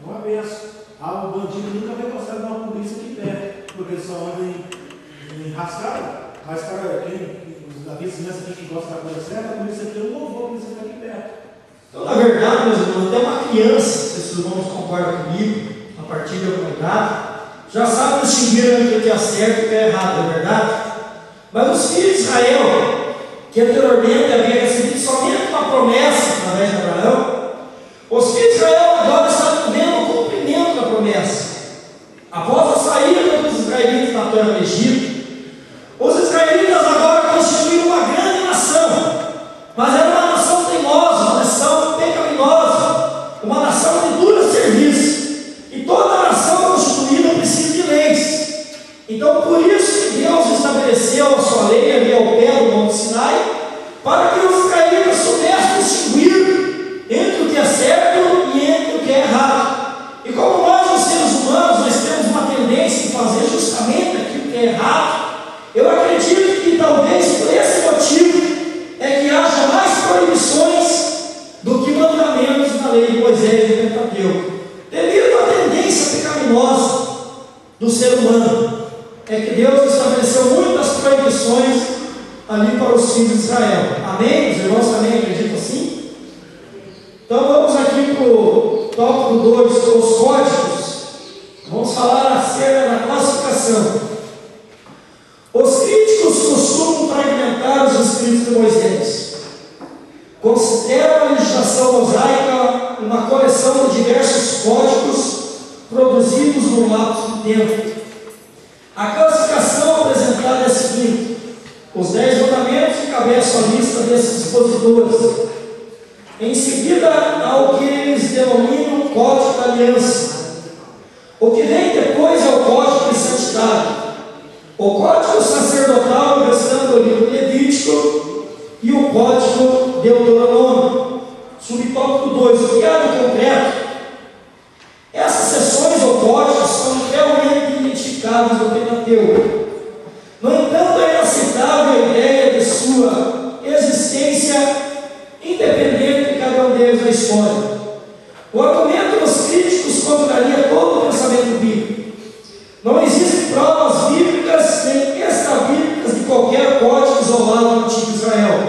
é uma benção. O bandido nunca vai gostar de uma polícia aqui perto, porque ele só anda em rascada. Mas para quem, a vizinhança aqui que gosta da coisa certa, a polícia aqui eu louvou, a polícia está aqui perto. Então, na verdade, meus irmãos, até uma criança, se esses irmãos concordam comigo, a partir da humanidade, já sabe distinguir entre o que é certo e o que é errado, não é verdade? Mas os filhos de Israel, que anteriormente haviam recebido somente uma promessa através de Abraão, os filhos de Israel agora estão vendo o cumprimento da promessa. Após a saída dos israelitas da terra do Egito, os israelitas agora constituíram uma grande nação, mas era uma nação teimosa, uma nação pecaminosa, uma nação de duro serviço. E toda nação constituída precisa de leis. Então, por isso que Deus estabeleceu a sua lei ali ao pé do Monte Sinai, para que os israelitas soubessem distinguir entre o que é certo e entre o que é errado. E como nós, os seres humanos, nós temos uma tendência de fazer justamente aquilo que é errado, eu acredito que talvez por esse motivo é que haja mais proibições do que mandamentos na lei de Moisés e do Pentateuco. Devido à tendência pecaminosa do ser humano, é que Deus estabeleceu muitas proibições ali para os filhos de Israel. Amém? Os irmãos também acreditam assim? Então vamos aqui para o tópico 2, os códigos. Vamos falar acerca da classificação. Os críticos costumam fragmentar os escritos de Moisés. Consideram a legislação mosaica tempo. A classificação apresentada é a seguinte: os 10 mandamentos encabeçam a lista desses expositores. Em seguida, há o que eles denominam Código da Aliança. O que vem depois é o Código de Santidade, o Código Sacerdotal, restando o livro Levítico, e o Código Deuteronômio. Subtópico 2, o que há de concreto? Essas seções ou códigos são realmente identificadas no Pentateuco. No entanto, é inaceitável a ideia de sua existência independente de cada um deles na história. O argumento dos críticos contraria todo o pensamento bíblico. Não existem provas bíblicas nem extra-bíblicas de qualquer código isolado no antigo Israel.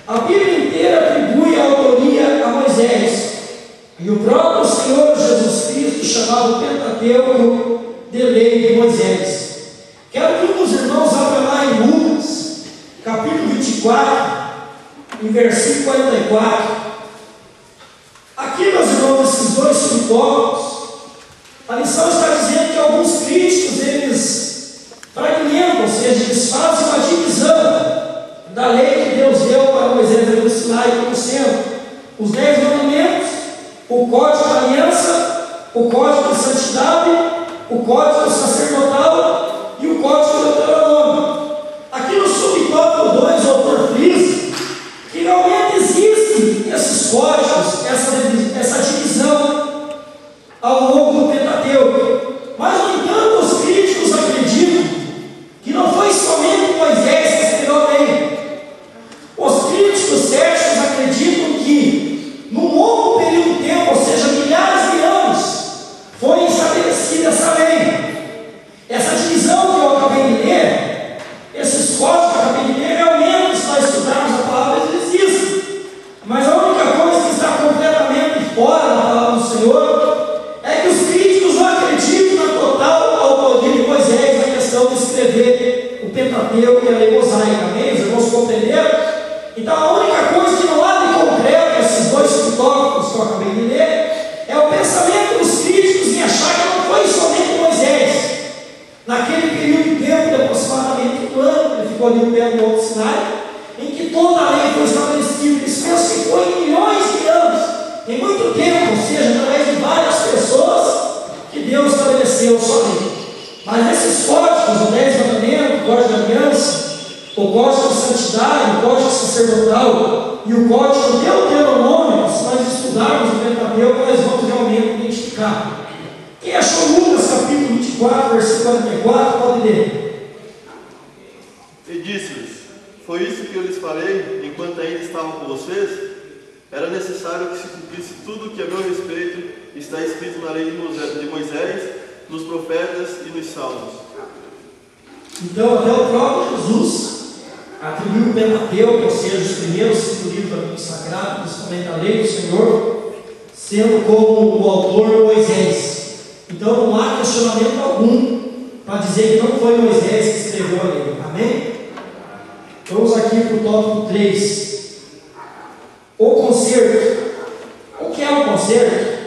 A Bíblia inteira atribui a autoria a Moisés, e o próprio Senhor Jesus Cristo chamava o Pentateuco de lei de Moisés. Quero que os irmãos abram lá em Lucas, capítulo 24, em versículo 44. Aqui, meus irmãos, esses dois subtópicos, a lição está dizendo que alguns críticos, eles fragmentam, ou seja, eles fazem uma divisão da lei que Deus deu para Moisés no Sinai, como sendo os 10 mandamentos, o Código da Aliança, o Código de Santidade, o Código Sacerdotal e o Código Deuteronômio. Aqui no subtópico 2, o autor frisa que realmente existem esses códigos, essa divisão ao longo do Pentateuco. Mas, no entanto, os críticos acreditam que não foi somente Moisés que escreveu a lei. Os críticos céticos acreditam que, num longo período de tempo, ou seja, milhares de anos, foi estabelecida essa lei. Essa divisão que eu acabei de ler, esses códigos que eu acabei de ler, realmente, se nós estudarmos a palavra, eles existem. Mas a única coisa que está completamente fora da palavra do Senhor é que os críticos não acreditam na total autoria de Moisés na questão de escrever o Pentateuco e a lei mosaica. Amém? Os irmãos compreenderam? Então, a única coisa que não há de concreto esses dois subtópicos que eu acabei de ler é o pensamento dos críticos em achar que não foi somente Moisés. Naquele período de tempo de aproximadamente um ano, ele ficou ali no pé do Monte Sinai, em que toda a lei foi estabelecida. Eles pensam que foi em milhões de anos, em muito tempo, ou seja, através de várias pessoas, que Deus estabeleceu a sua lei. Mas esses códigos, o 10 mandamentos, o Código da Aliança, o Código de Santidade, o Código Sacerdotal e o Código Deuteronômio, se nós estudarmos o Pentateuco, nós vamos realmente identificar. Quem achou Lucas capítulo 24, versículo 44, pode ler. E disse-lhes: foi isso que eu lhes falei enquanto ainda estavam com vocês? Era necessário que se cumprisse tudo o que a meu respeito está escrito na lei de Moisés, nos profetas e nos salmos. Então, até o próprio Jesus atribuiu o Pentateuco, ou seja, os primeiros 5 livros da Bíblia Sagrada, principalmente a lei do Senhor, sendo como o autor Moisés. Então, não há questionamento algum para dizer que não foi Moisés que escreveu a lei. Amém? Vamos aqui para o tópico 3. O conserto. O que é um conserto?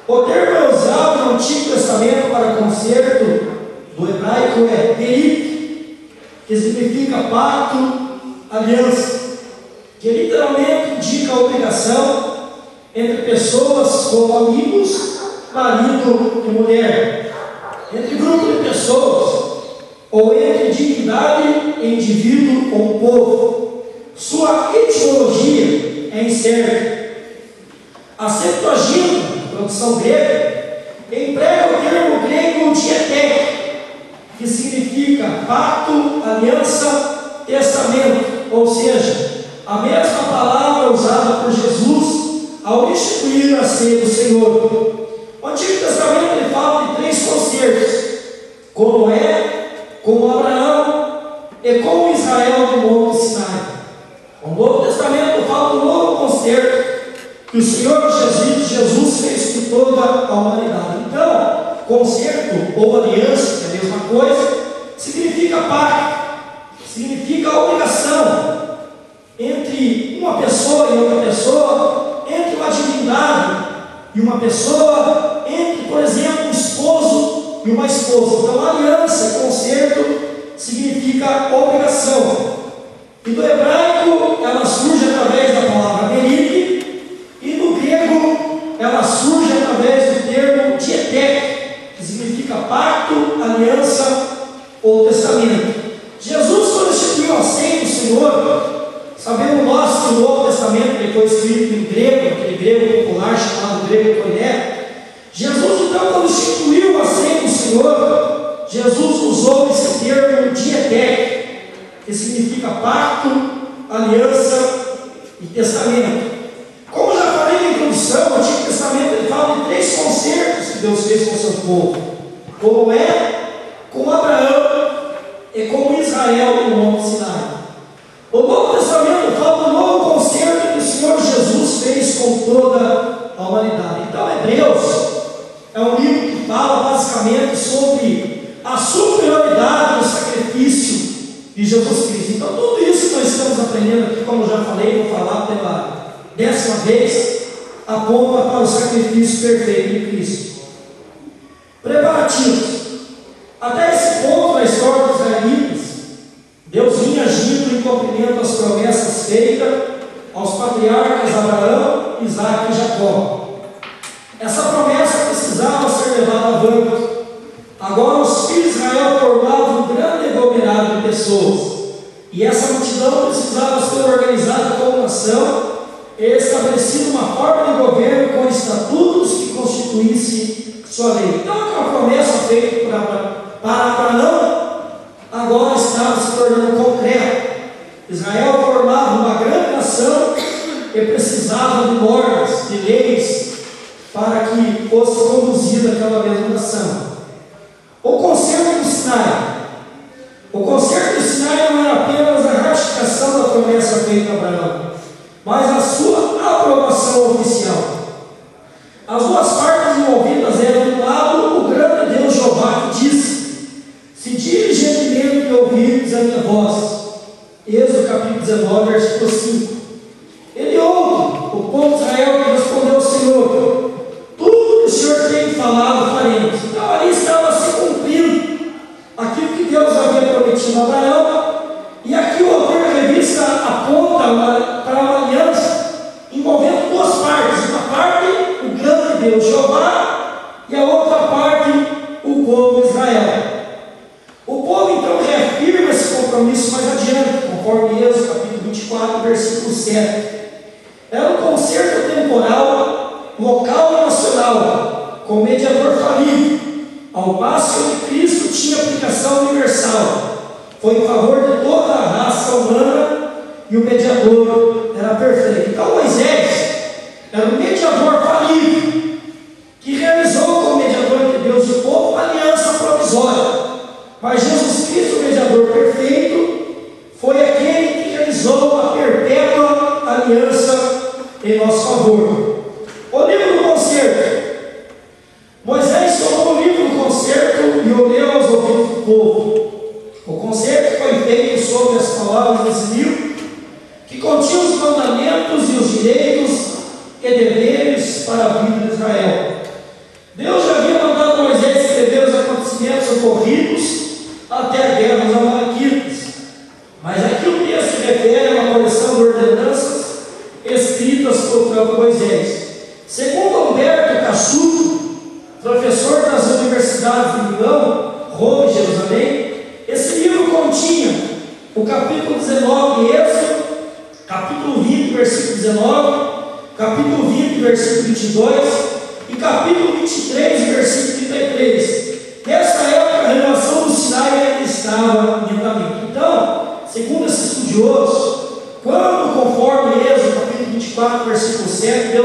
O termo é usado no Antigo Testamento para conserto, do hebraico é perik, que significa pacto, aliança, que literalmente indica a obrigação entre pessoas como amigos, marido e mulher, entre grupo de pessoas, ou entre divindade e indivíduo ou povo. Sua etimologia é incerta. A Septuaginta, tradução grega, emprega o termo grego dieté, que significa pacto, aliança, testamento, ou seja, a mesma palavra usada por Jesus ao instituir a ceia do Senhor. O Antigo Testamento ele fala de 3 concertos, com Noé, com Abraão e com Israel no Monte Sinai. O Novo Testamento fala do novo concerto que o Senhor Jesus fez com toda a humanidade. Então, concerto ou aliança, que é a mesma coisa, significa pacto, significa obrigação entre uma pessoa e outra pessoa, entre uma divindade e uma pessoa, entre, por exemplo, um esposo e uma esposa. Então, aliança e concerto significa obrigação. E do hebraico, ela surge através da palavra berit, e no grego, ela surge através do termo dietek, que significa pacto, aliança ou testamento. Jesus, quando instituiu a ceia do Senhor, sabendo nós que o Novo Testamento ele foi escrito em grego, aquele grego popular chamado grego koiné, Jesus, então, quando instituiu a ceia do Senhor, Jesus usou esse termo dietek, que significa pacto, aliança e testamento. Como já falei na introdução, o Antigo Testamento ele fala de 3 concertos que Deus fez com o seu povo: com Noé, com Abraão e com Israel no Monte Sinai. O Novo Testamento fala do novo concerto que o Senhor Jesus fez com toda a humanidade. Então, Hebreus é um livro que fala basicamente sobre a superioridade do sacrifício de Jesus Cristo. Então, tudo isso que nós estamos aprendendo aqui, como já falei, vou falar pela 10ª vez, aponta para o sacrifício perfeito de Cristo. Preparativos. Até esse ponto na história dos israelitas, Deus vinha agindo em cumprimento às promessas feitas aos patriarcas Abraão, Isaque e Jacó. Essa promessa precisava ser levada avante. Agora os filhos de Israel formavam um grande aglomerado de pessoas, e essa multidão precisava ser organizada como nação e estabelecida uma forma de governo com estatutos que constituísse sua lei. Então, aquela promessa feita para Abraão agora estava se tornando concreta. Israel formava uma grande nação e precisava de normas, de leis, para que fosse conduzida aquela mesma nação. O concerto do Sinai. O concerto do Sinai não era apenas a ratificação da promessa feita a Abraão, mas a sua aprovação oficial. As duas partes envolvidas eram, de um lado, o grande Deus Jeová, que disse: se diligentemente me ouvirdes a minha voz. Êxodo capítulo 19, versículo 5. Ele ouve o povo de Israel que respondeu ao Senhor: tudo que o Senhor tem falado faremos. Então ali estava se cumprindo aquilo que Deus havia prometido a Abraão. E aqui o autor da revista aponta para uma aliança envolvendo duas partes: uma parte o grande Deus Jeová e a outra parte o povo de Israel. O povo então reafirma esse compromisso mais adiante, conforme Êxodo capítulo 24, versículo 7. Era um concerto temporal, local e nacional, com mediador falível, ao passo que Cristo tinha aplicação universal. Foi em favor de toda a raça humana e o mediador era perfeito. Então Moisés era um mediador falível, que realizou como mediador entre Deus e o povo uma aliança provisória. Mas Jesus Cristo, o mediador perfeito, foi aquele que realizou uma perpétua aliança em nosso favor. O livro do concerto. Moisés tomou o livro do concerto e o leu aos ouvidos do povo. O concerto foi feito sobre as palavras desse livro, que continha os mandamentos e os direitos e deveres para a vida de Israel. Deus já havia mandado Moisés escrever os acontecimentos ocorridos até a guerra dos Amalequitas, mas aqui o texto refere a uma coleção de ordenanças escritas por próprio Moisés. Segundo Humberto Cassuto, professor das universidades de Milão, Roma e Jerusalém, esse livro continha o capítulo 19 de Êxodo, capítulo 20, versículo 19, capítulo 20, versículo 22 e capítulo 23, versículo 33. Nessa época, a renovação do Sinai ainda estava em andamento. Então, segundo esse estudioso, quando, conforme Êxodo capítulo 24, versículo 7,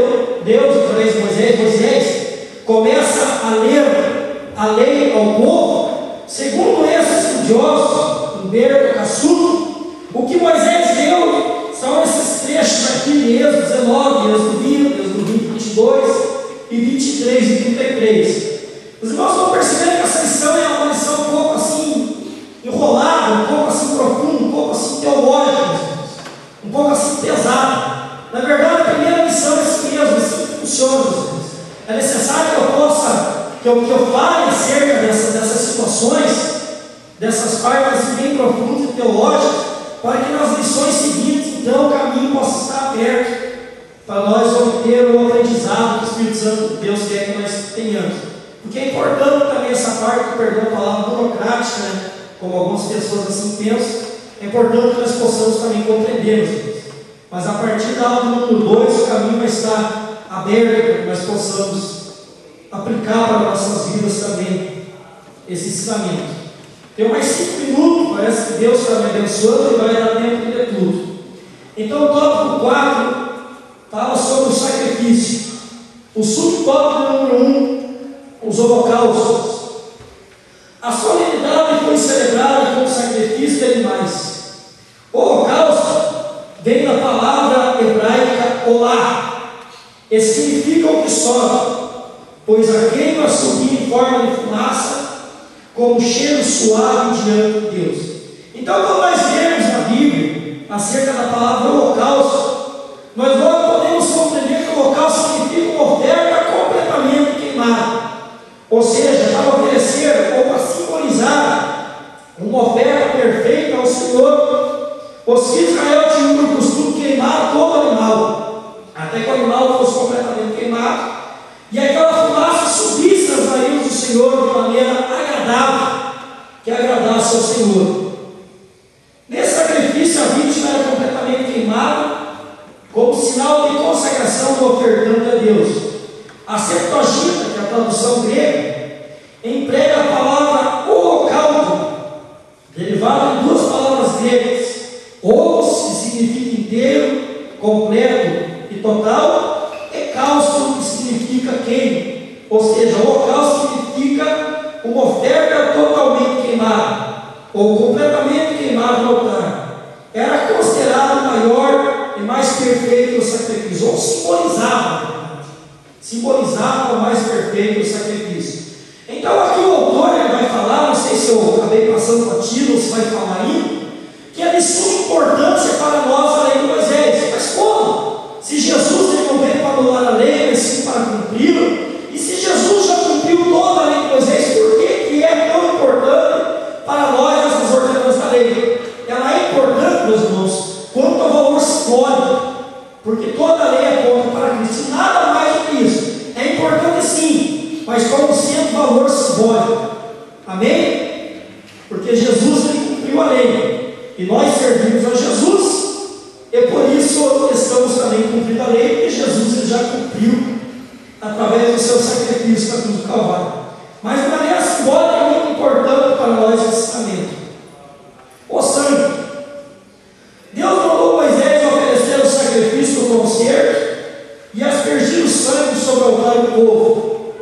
Deus, através de Moisés, começa a ler a lei ao povo, segundo esse estudioso, Humberto Cassuto, o que Moisés deu são esses trechos aqui de Êxodo 19, Êxodo 20, Êxodo 20, 22 e 23 e 33. Os irmãos vão perceber que essa lição é uma lição um pouco assim enrolada, um pouco assim profunda, um pouco assim teológica, um pouco assim pesada. Na verdade, a primeira lição é assim mesmo, assim que funciona. É necessário que que eu fale acerca dessas situações, dessas partes assim, bem profundas e teológicas, para que nas lições seguintes, então, o caminho possa estar aberto para nós obter o aprendizado que o Espírito Santo de Deus quer que nós tenhamos. Porque é importante também essa parte do perdão, a palavra burocrática, né? Como algumas pessoas assim pensam, é importante que nós possamos também compreender. Mas a partir da aula número 2, o caminho vai estar aberto para que nós possamos aplicar para nossas vidas também esse ensinamento. Tem mais 5 minutos, parece que Deus está me abençoando e vai dar tempo de ler tudo. Então o tópico 4 fala sobre o sacrifício. O subtópico número 1, os holocaustos. A solenidade foi celebrada com o sacrifício de animais. O holocausto vem da palavra hebraica olá, e significa o que sobe, pois a queima subia em forma de fumaça, como um cheiro suave diante de Deus. Então, quando nós vemos na Bíblia acerca da palavra holocausto, nós logo podemos compreender que o holocausto significa uma oferta completamente queimada. Ou seja, para oferecer ou para simbolizar uma oferta perfeita ao Senhor, os que Israel tinham por costume queimar todo animal, até que o animal fosse completamente queimado, e aquela fumaça subisse nas narinas do Senhor de maneira agradável, que agradasse ao Senhor. Nesse sacrifício, a vítima era completamente queimada, como sinal de consagração do ofertante a Deus. A Septuaginta, que é a tradução grega, emprega a palavra holocausto, derivada de 2 palavras gregas: holos, que significa inteiro, completo e total, e causto, que significa queima. Ou seja, o holocausto significa uma oferta totalmente queimada, ou completamente queimada no altar. Era considerado o maior e mais perfeito sacrifício, ou simbolizava o mais perfeito sacrifício. Então aqui o autor vai falar, não sei se eu acabei passando para ti ou se vai falar ainda, que é de suma importância para nós a lei de Moisés. Mas como? Se Jesus ele não veio para anular a lei, mas sim para cumpri-la, e se Jesus já cumpriu toda a lei de Moisés, por que é tão importante para nós essas ordenanças da lei? Ela é importante, meus irmãos, quanto ao valor simbólico, porque toda a lei aponta para Cristo, nada mais do que isso. É importante sim, mas como sendo valor simbólico. Amém? Porque Jesus ele cumpriu a lei, e nós servimos a Jesus, e por isso estamos também cumprindo a lei, porque Jesus ele já cumpriu através do seu sacrifício na cruz do Calvário. Mas de maneira simbólica é muito importante para nós esse ensinamento. O sangue. Deus mandou Moisés oferecer o sacrifício do concerto e aspergir o sangue sobre o altar do povo.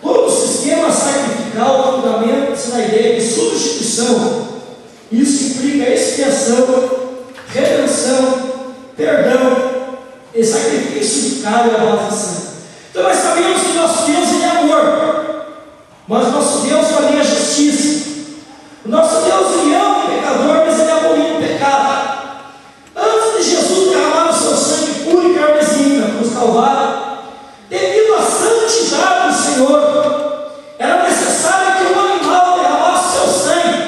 Todo o sistema sacrificial fundamenta-se na ideia de substituição. Isso implica expiação, redenção, perdão e sacrifício de carne à base de sangue. Então nós sabemos que nosso Deus ele é amor, mas nosso Deus também é justiça. O nosso Deus ele ama o pecador, mas ele abomina o pecado. Antes de Jesus derramar o seu sangue puro e carmesim na cruz do Calvário, devido à santidade do Senhor, era necessário que um animal derramasse seu sangue,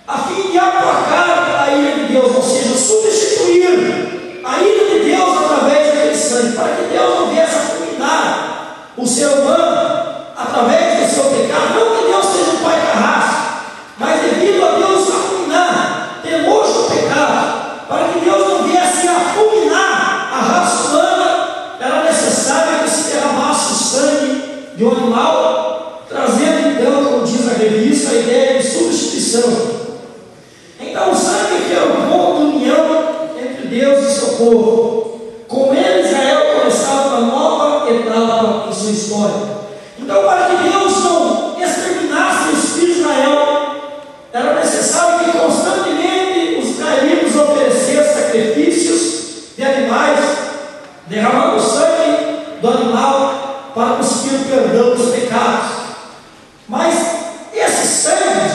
a fim de aplacar a ira de Deus, ou seja, substituir a ira de Deus através daquele sangue, para que Deus não viesse a fulminar o ser humano através do seu pecado. Não que Deus seja um pai carrasco, mas devido a Deus fulminar, ter nojo do pecado, para que Deus não viesse a fulminar a raça humana, era necessário que se derramasse o sangue de um animal, trazendo então, como diz a revista, a ideia de substituição. Então o sangue que era o ponto de união entre Deus e seu povo. Com ele Israel começava uma nova etapa em sua história. Então, para que Deus não exterminasse os filhos de Israel, era necessário que constantemente os israelitas oferecessem sacrifícios de animais, derramando o sangue do animal para conseguir o perdão dos pecados. Mas esse sangue,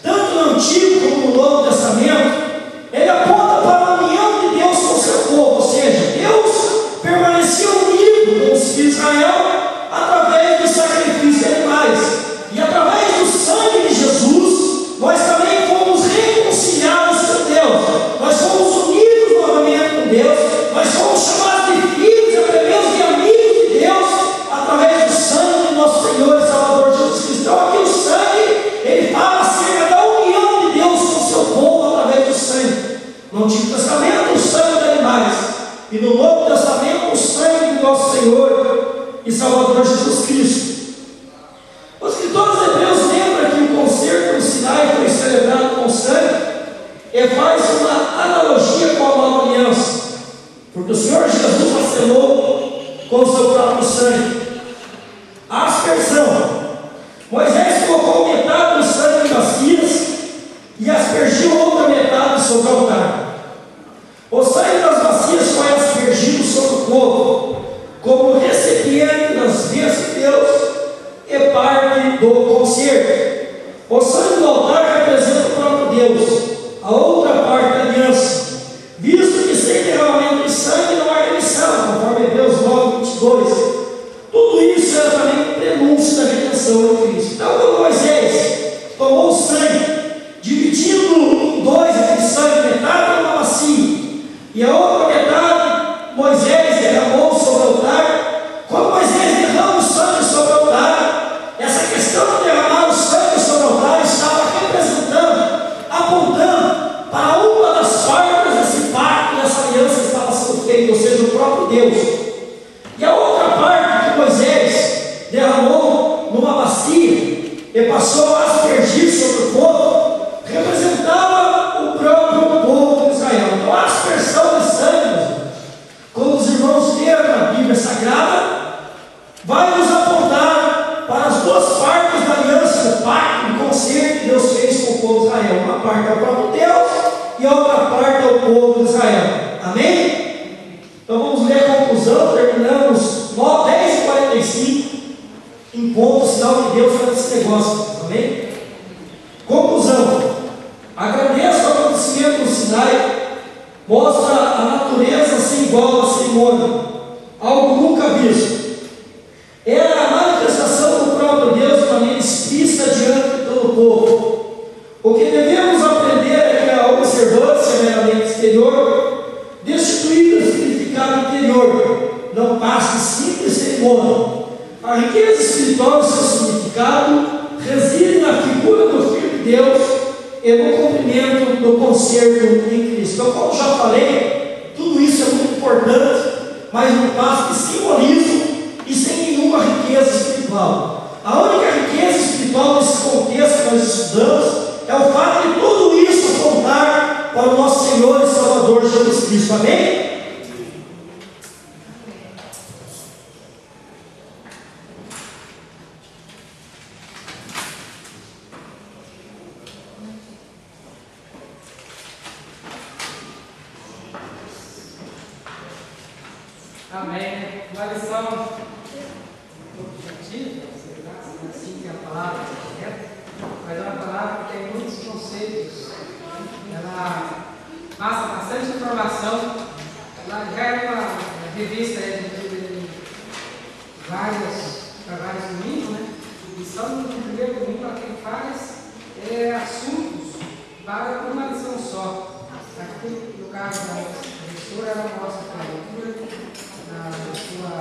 tanto no Antigo como no Novo Testamento, ele aponta para a união de Deus com o seu povo, ou seja, Deus permanecia unido com os filhos de Israel através do sacrifício Jesus Cristo. Os escritores hebreus lembram que o concerto no Sinai foi celebrado com sangue e faz uma analogia com a nova aliança, porque o Senhor Jesus acelou com o seu próprio sangue. A aspersão: Moisés colocou metade do sangue em bacias e aspergiu outra metade sobre o altar. O sangue das bacias foi aspergido sobre o povo, como recipiente das bênçãos de Deus e parte do concerto. O sangue do altar representa o próprio Deus, a outra parte da aliança, visto que sem derramamento de sangue não há remissão, conforme Hebreus 9:22. Tudo isso era também um prenúncio da redenção em Cristo. Então, quando Moisés tomou o sangue, dividindo em dois aquele sangue, metade numa bacia e a outra metade Moisés derramou sobre o altar. Quando Moisés derrama o sangue sobre o altar, essa questão de derramar o sangue sobre o altar estava representando, apontando para uma das partes desse pacto, dessa aliança que estava sendo feita, ou seja, o próprio Deus. E a outra parte que Moisés derramou numa bacia e passou a aspergir sobre o povo, representava o próprio povo de Israel. Então, a aspersão de sangue, como os irmãos leram na Bíblia Sagrada, vai nos apontar para as duas partes da aliança, o pacto, o concerto que Deus fez com o povo de Israel. Uma parte é o próprio Deus e a outra parte é o povo de Israel. Amém? Então vamos ler a conclusão, terminamos 10h45, em ponto, sinal que Deus faz esse negócio. Amém? Conclusão: a grandeza do acontecimento do Sinai mostra a natureza sem igual da cerimônia, algo nunca visto. Era a manifestação do próprio Deus de maneira explícita diante de todo o povo. O que devemos aprender é que a observância meramente exterior, destituída do significado interior, não passa de simples cerimônia. A riqueza espiritual e seu significado reside na figura do Filho de Deus e no cumprimento do concerto em Cristo. Então, como já falei, tudo isso é muito importante, mas não passa de simbolismo e sem nenhuma riqueza espiritual. A única riqueza espiritual nesse contexto que nós estudamos é o fato de tudo isso apontar para o nosso Senhor e Salvador Jesus Cristo. Amém? Amém. Uma lição objetiva, assim que a palavra é, mas é uma palavra que tem muitos conceitos. Ela passa bastante informação. Ela já é uma revista para vários domingos, né? E só no primeiro domingo ela que faz assuntos para uma lição só. Aqui, no caso da professora, ela mostra para a leitura na sua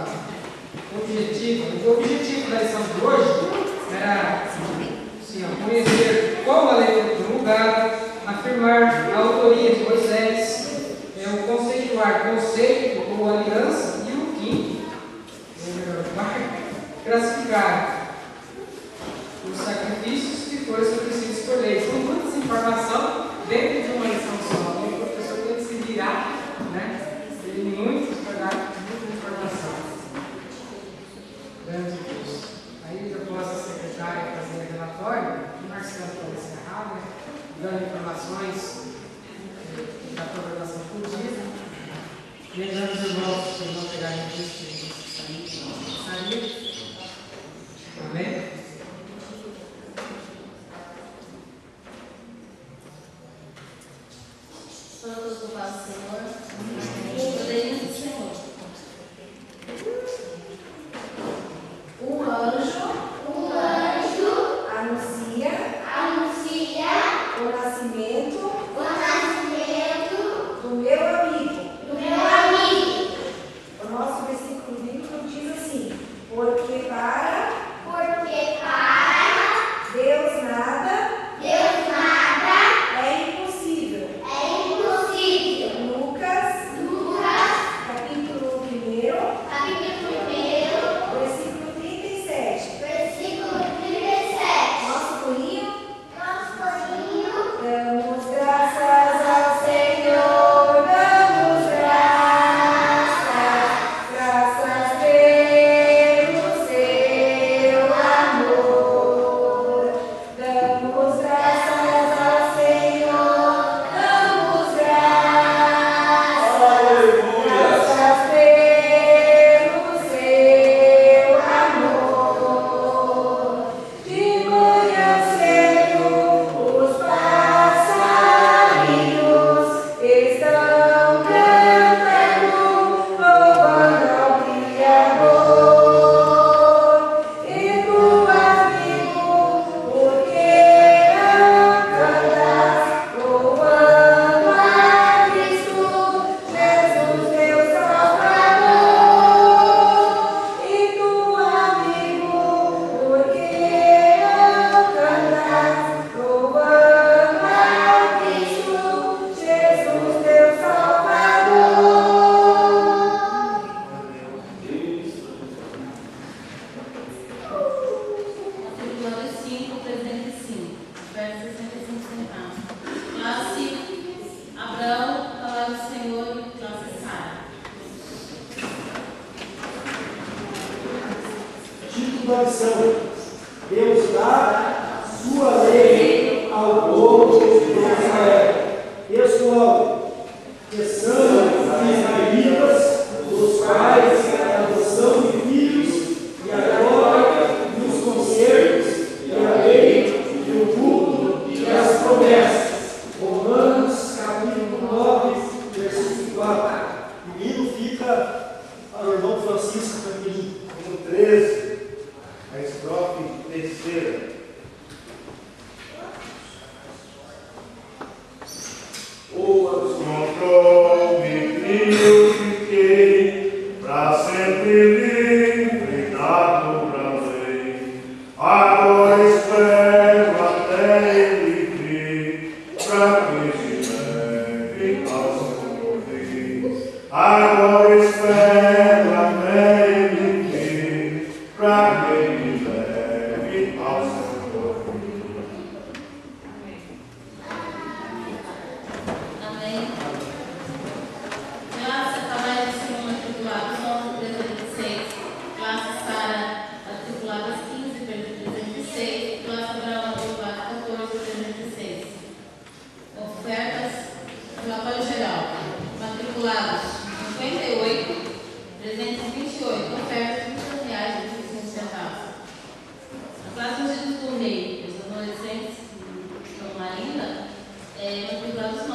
objetivo. O objetivo da lição de hoje era assim, conhecer como a lei foi promulgada, afirmar a autoria de Moisés, conceituar conceito ou aliança, e o quinto, classificar os sacrifícios que foram estabelecidos por lei. São muitas informações dentro de uma lição só. E o professor tem que se virar, né? Tem muitos para dar muita informação. Grande Deus. Aí depois a secretária fazer relatório, o Marcelo pode encerrar, né? Dando informações da programação por dia. Lembrando os irmãos que vão pegar em vista que sair. Amém? Todos louvar o Senhor. Podemos o Senhor. O anjo anuncia o nascimento do meu amigo. O nosso versículo bíblico diz assim: porque para Deus nada é impossível. Lucas, capítulo 1, versículo 33. oferta 65 centavos. Classe Abraão, palavra do Senhor, classe Sara. Título da lição: Deus dá sua lei ao povo de Israel. Textual: questão israelitas, dos pais, a adoção de filhos, e agora nos concertos, e a lei, e o culto, e as promessas. Romanos, capítulo 9, versículo 4. O livro fica para o irmão Francisco Campininho. Número 13, a estrofe terceira. Controle que eu fiquei, pra sempre livre dado pra lei. Agora espero até ele vir, pra que te leve ao seu poder. Agora espero até ele vir, pra que te leve ao seu poder. Amém. Classe Palavra do Senhor, matriculados 11.306. Classe Sara, matriculadas 15.306. Classe Abraão, matriculada 14.306. Ofertas, relatório geral. Matriculados 58.328. Ofertas R$ 30,25. A classe Ungidos por Meio, os adolescentes estão lá ainda. Matriculados 9.303.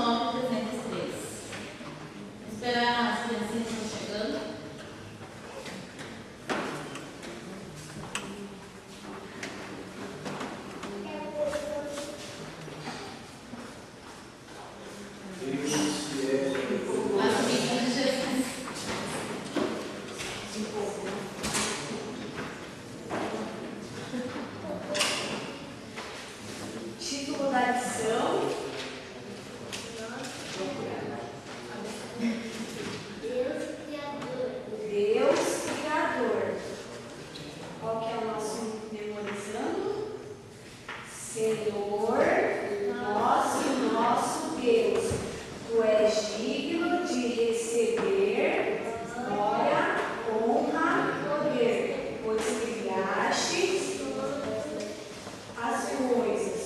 Esperar as criancinhas estão chegando. Classe Bíblia de Jesus. Título da lição: Deus Criador. Qual que é o nosso memorizando? Senhor, nosso Deus, tu és digno de receber glória, honra, poder, pois criastes as coisas.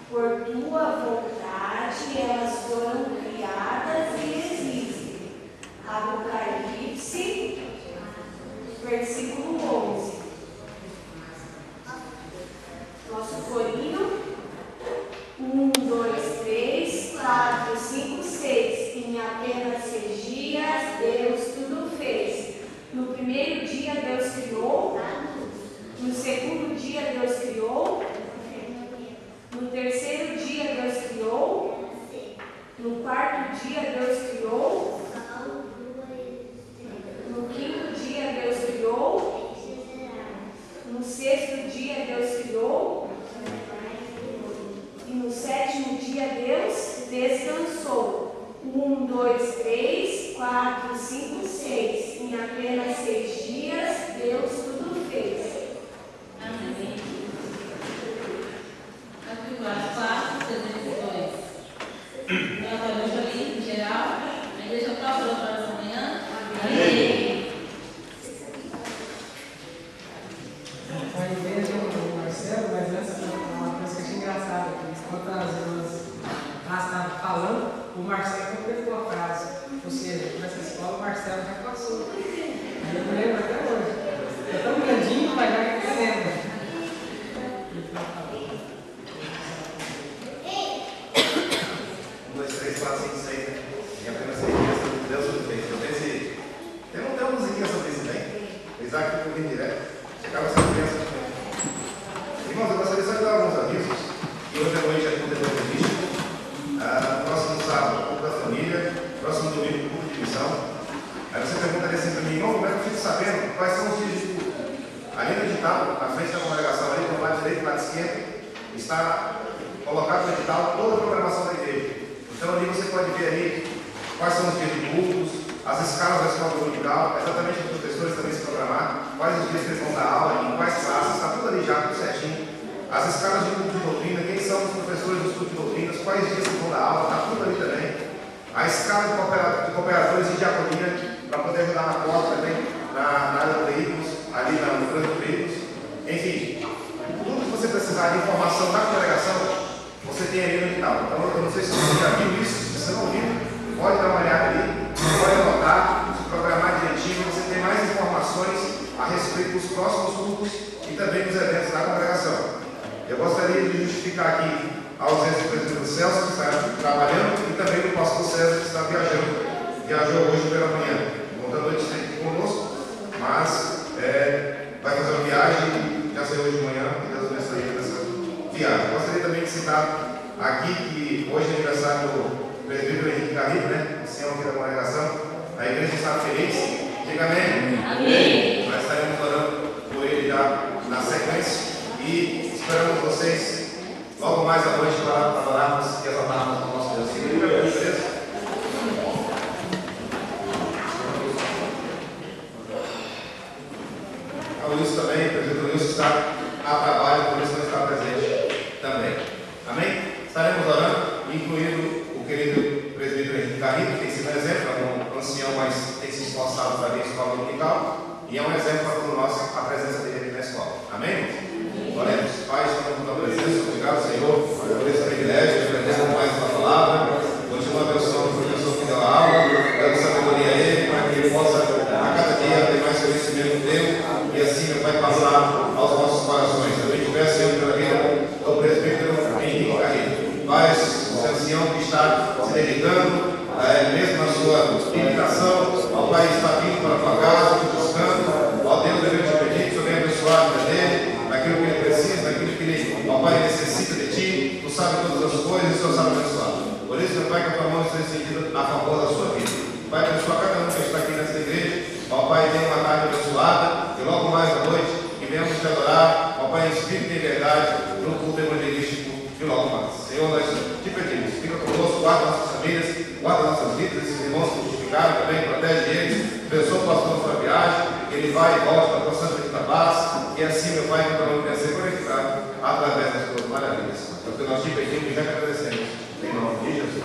Por tua vontade elas foram criadas e existem. Apocalipse, versículo 11. Nosso corinho: 1, 2, 3, 4, 5, 6. Em apenas 6 dias Deus tudo fez. No primeiro dia Deus criou. No segundo dia Deus criou. No terceiro dia Deus criou. No quarto dia Deus criou. No quinto dia Deus criou. No sexto dia Deus criou. E no sétimo dia Deus descansou. 1, 2, 3, 4, 5, 6. Em apenas 6 dias Deus tudo fez. Amém. Matriculados 4.302. Relatório jurídico geral. A igreja própria para essa manhã. Amém. A igreja do Marcelo, mas antes uma coisa que eu achei engraçada, enquanto as irmãs estavam falando, o Marcelo completou a frase. Ou seja, nessa escola o Marcelo já passou. Aí eu me lembro até hoje. É tão grandinho, mas já que eu lembro. 1, 2, 3, 4, 5, 6, né? Em apenas 6 dias, Deus tudo fez. Eu pensei, tem uma musiquinha sobre isso, né? O Isaac ficou vindo direto. Chegava essa criança. Irmãos, eu gostaria só de dar alguns avisos. E hoje à noite é culto evangelístico. Próximo sábado, culto da família. Próximo domingo, culto de missão. Aí você perguntaria assim para mim, irmão, como é que eu fico sabendo quais são os dias de culto? Ali no edital, na frente da congregação, ali do lado direito e lado esquerdo, está colocado no edital toda a programação da igreja. Então ali você pode ver ali quais são os dias de cultos, as escalas da escola dominical, exatamente os professores também se programar, quais os dias que eles vão dar aula, em quais classes, está tudo ali já, tudo certinho. As escalas de culto de doutrina, quem são os quais dias que vão dar aula, está tudo ali também. A escala de cooperadores e diaconia, para poder ajudar na porta também, na área de veículos, ali no trânsito de veículos. Enfim, tudo que você precisar de informação da congregação, você tem ali no edital. Então, eu não sei se você já viu isso, se você não viu, pode dar uma olhada ali, pode anotar, se programar direitinho, você tem mais informações a respeito dos próximos cultos e também dos eventos da congregação. Eu gostaria de justificar aqui a ausência do presbítero Celso, que está trabalhando, e também do pastor César, que está viajou hoje pela manhã. Ontem à noite esteve aqui conosco, mas vai fazer uma viagem e já saiu hoje de manhã, que Deus abençoe ele nessa viagem. Gostaria também de citar aqui que hoje é aniversário do presbítero Henrique Garrido, né? O senhor aqui da congregação. A igreja está feliz. Diga amém. Amém. Nós estaremos orando por ele já na sequência e esperamos vocês logo mais à noite para adorarmos e exaltarmos o nosso Deus. Fique por beleza? A Wilson também, o presbítero Wilson está a trabalho, por isso não está presente também. Amém? Estaremos orando, incluindo o querido presbítero Henrique Garrido, que tem sido um exemplo, é um ancião, mas tem se esforçado para vir à escola dominical, e é um exemplo para todos nós a presença dele aqui na escola. Amém? Oremos. Pai, estamos na tua presença, obrigado, Senhor, por esse privilégio de aprender mais a tua palavra. Continua abençoando o professor que deu a aula, dando sabedoria a ele, para que ele possa a cada dia ter mais conhecimento teu e assim, meu Pai, passar aos nossos corações. Também te peço, Senhor, pela vida do presbítero Henrique Garrido. Pai, o ancião que está se dedicando, mesmo na sua limitação, ao Pai, está vindo para a tua casa, te buscando. Ó Deus, eu te pedir que o Senhor venha abençoar a vida dele, naquilo que ele precisa, naquilo que ele, ó Pai, necessita de ti. Tu sabes todas as coisas e o Senhor sabe abençoar. Por isso, meu Pai, que a tua mão esteja estendida a favor da sua vida. Pai, abençoa cada um que está aqui nessa igreja. Ó Pai, tenha uma tarde abençoada e logo mais à noite que venhamos te adorar, ó Pai, em espírito e em verdade, no culto evangelístico e logo mais. Senhor, nós te pedimos, fica conosco, guarda nossas famílias, guarda nossas vidas, esses irmãos que justificaram também, protege eles, abençoa o pastor na sua viagem, que ele vai e volta para a tua santa paz, e assim, meu Pai, que o teu nome venha ser glorificado através das tuas maravilhas. É o que nós te pedimos e já te agradecemos. Em nome de Jesus.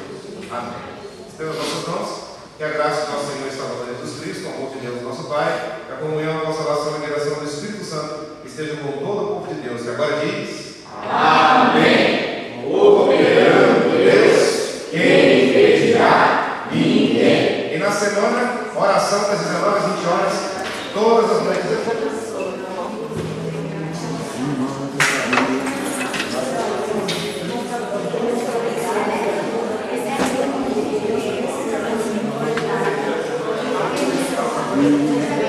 Amém. Estamos nossas mãos, que a graça do nosso Senhor e Salvador Jesus Cristo, o amor de Deus, nosso Pai, que a comunhão, a consolação e a direção do Espírito Santo estejam com todo o povo de Deus. E agora diz: Amém. O soberano Deus, quem impedirá? Ninguém. E na semana, oração das 19 às 20 horas, todas as noites. Amém.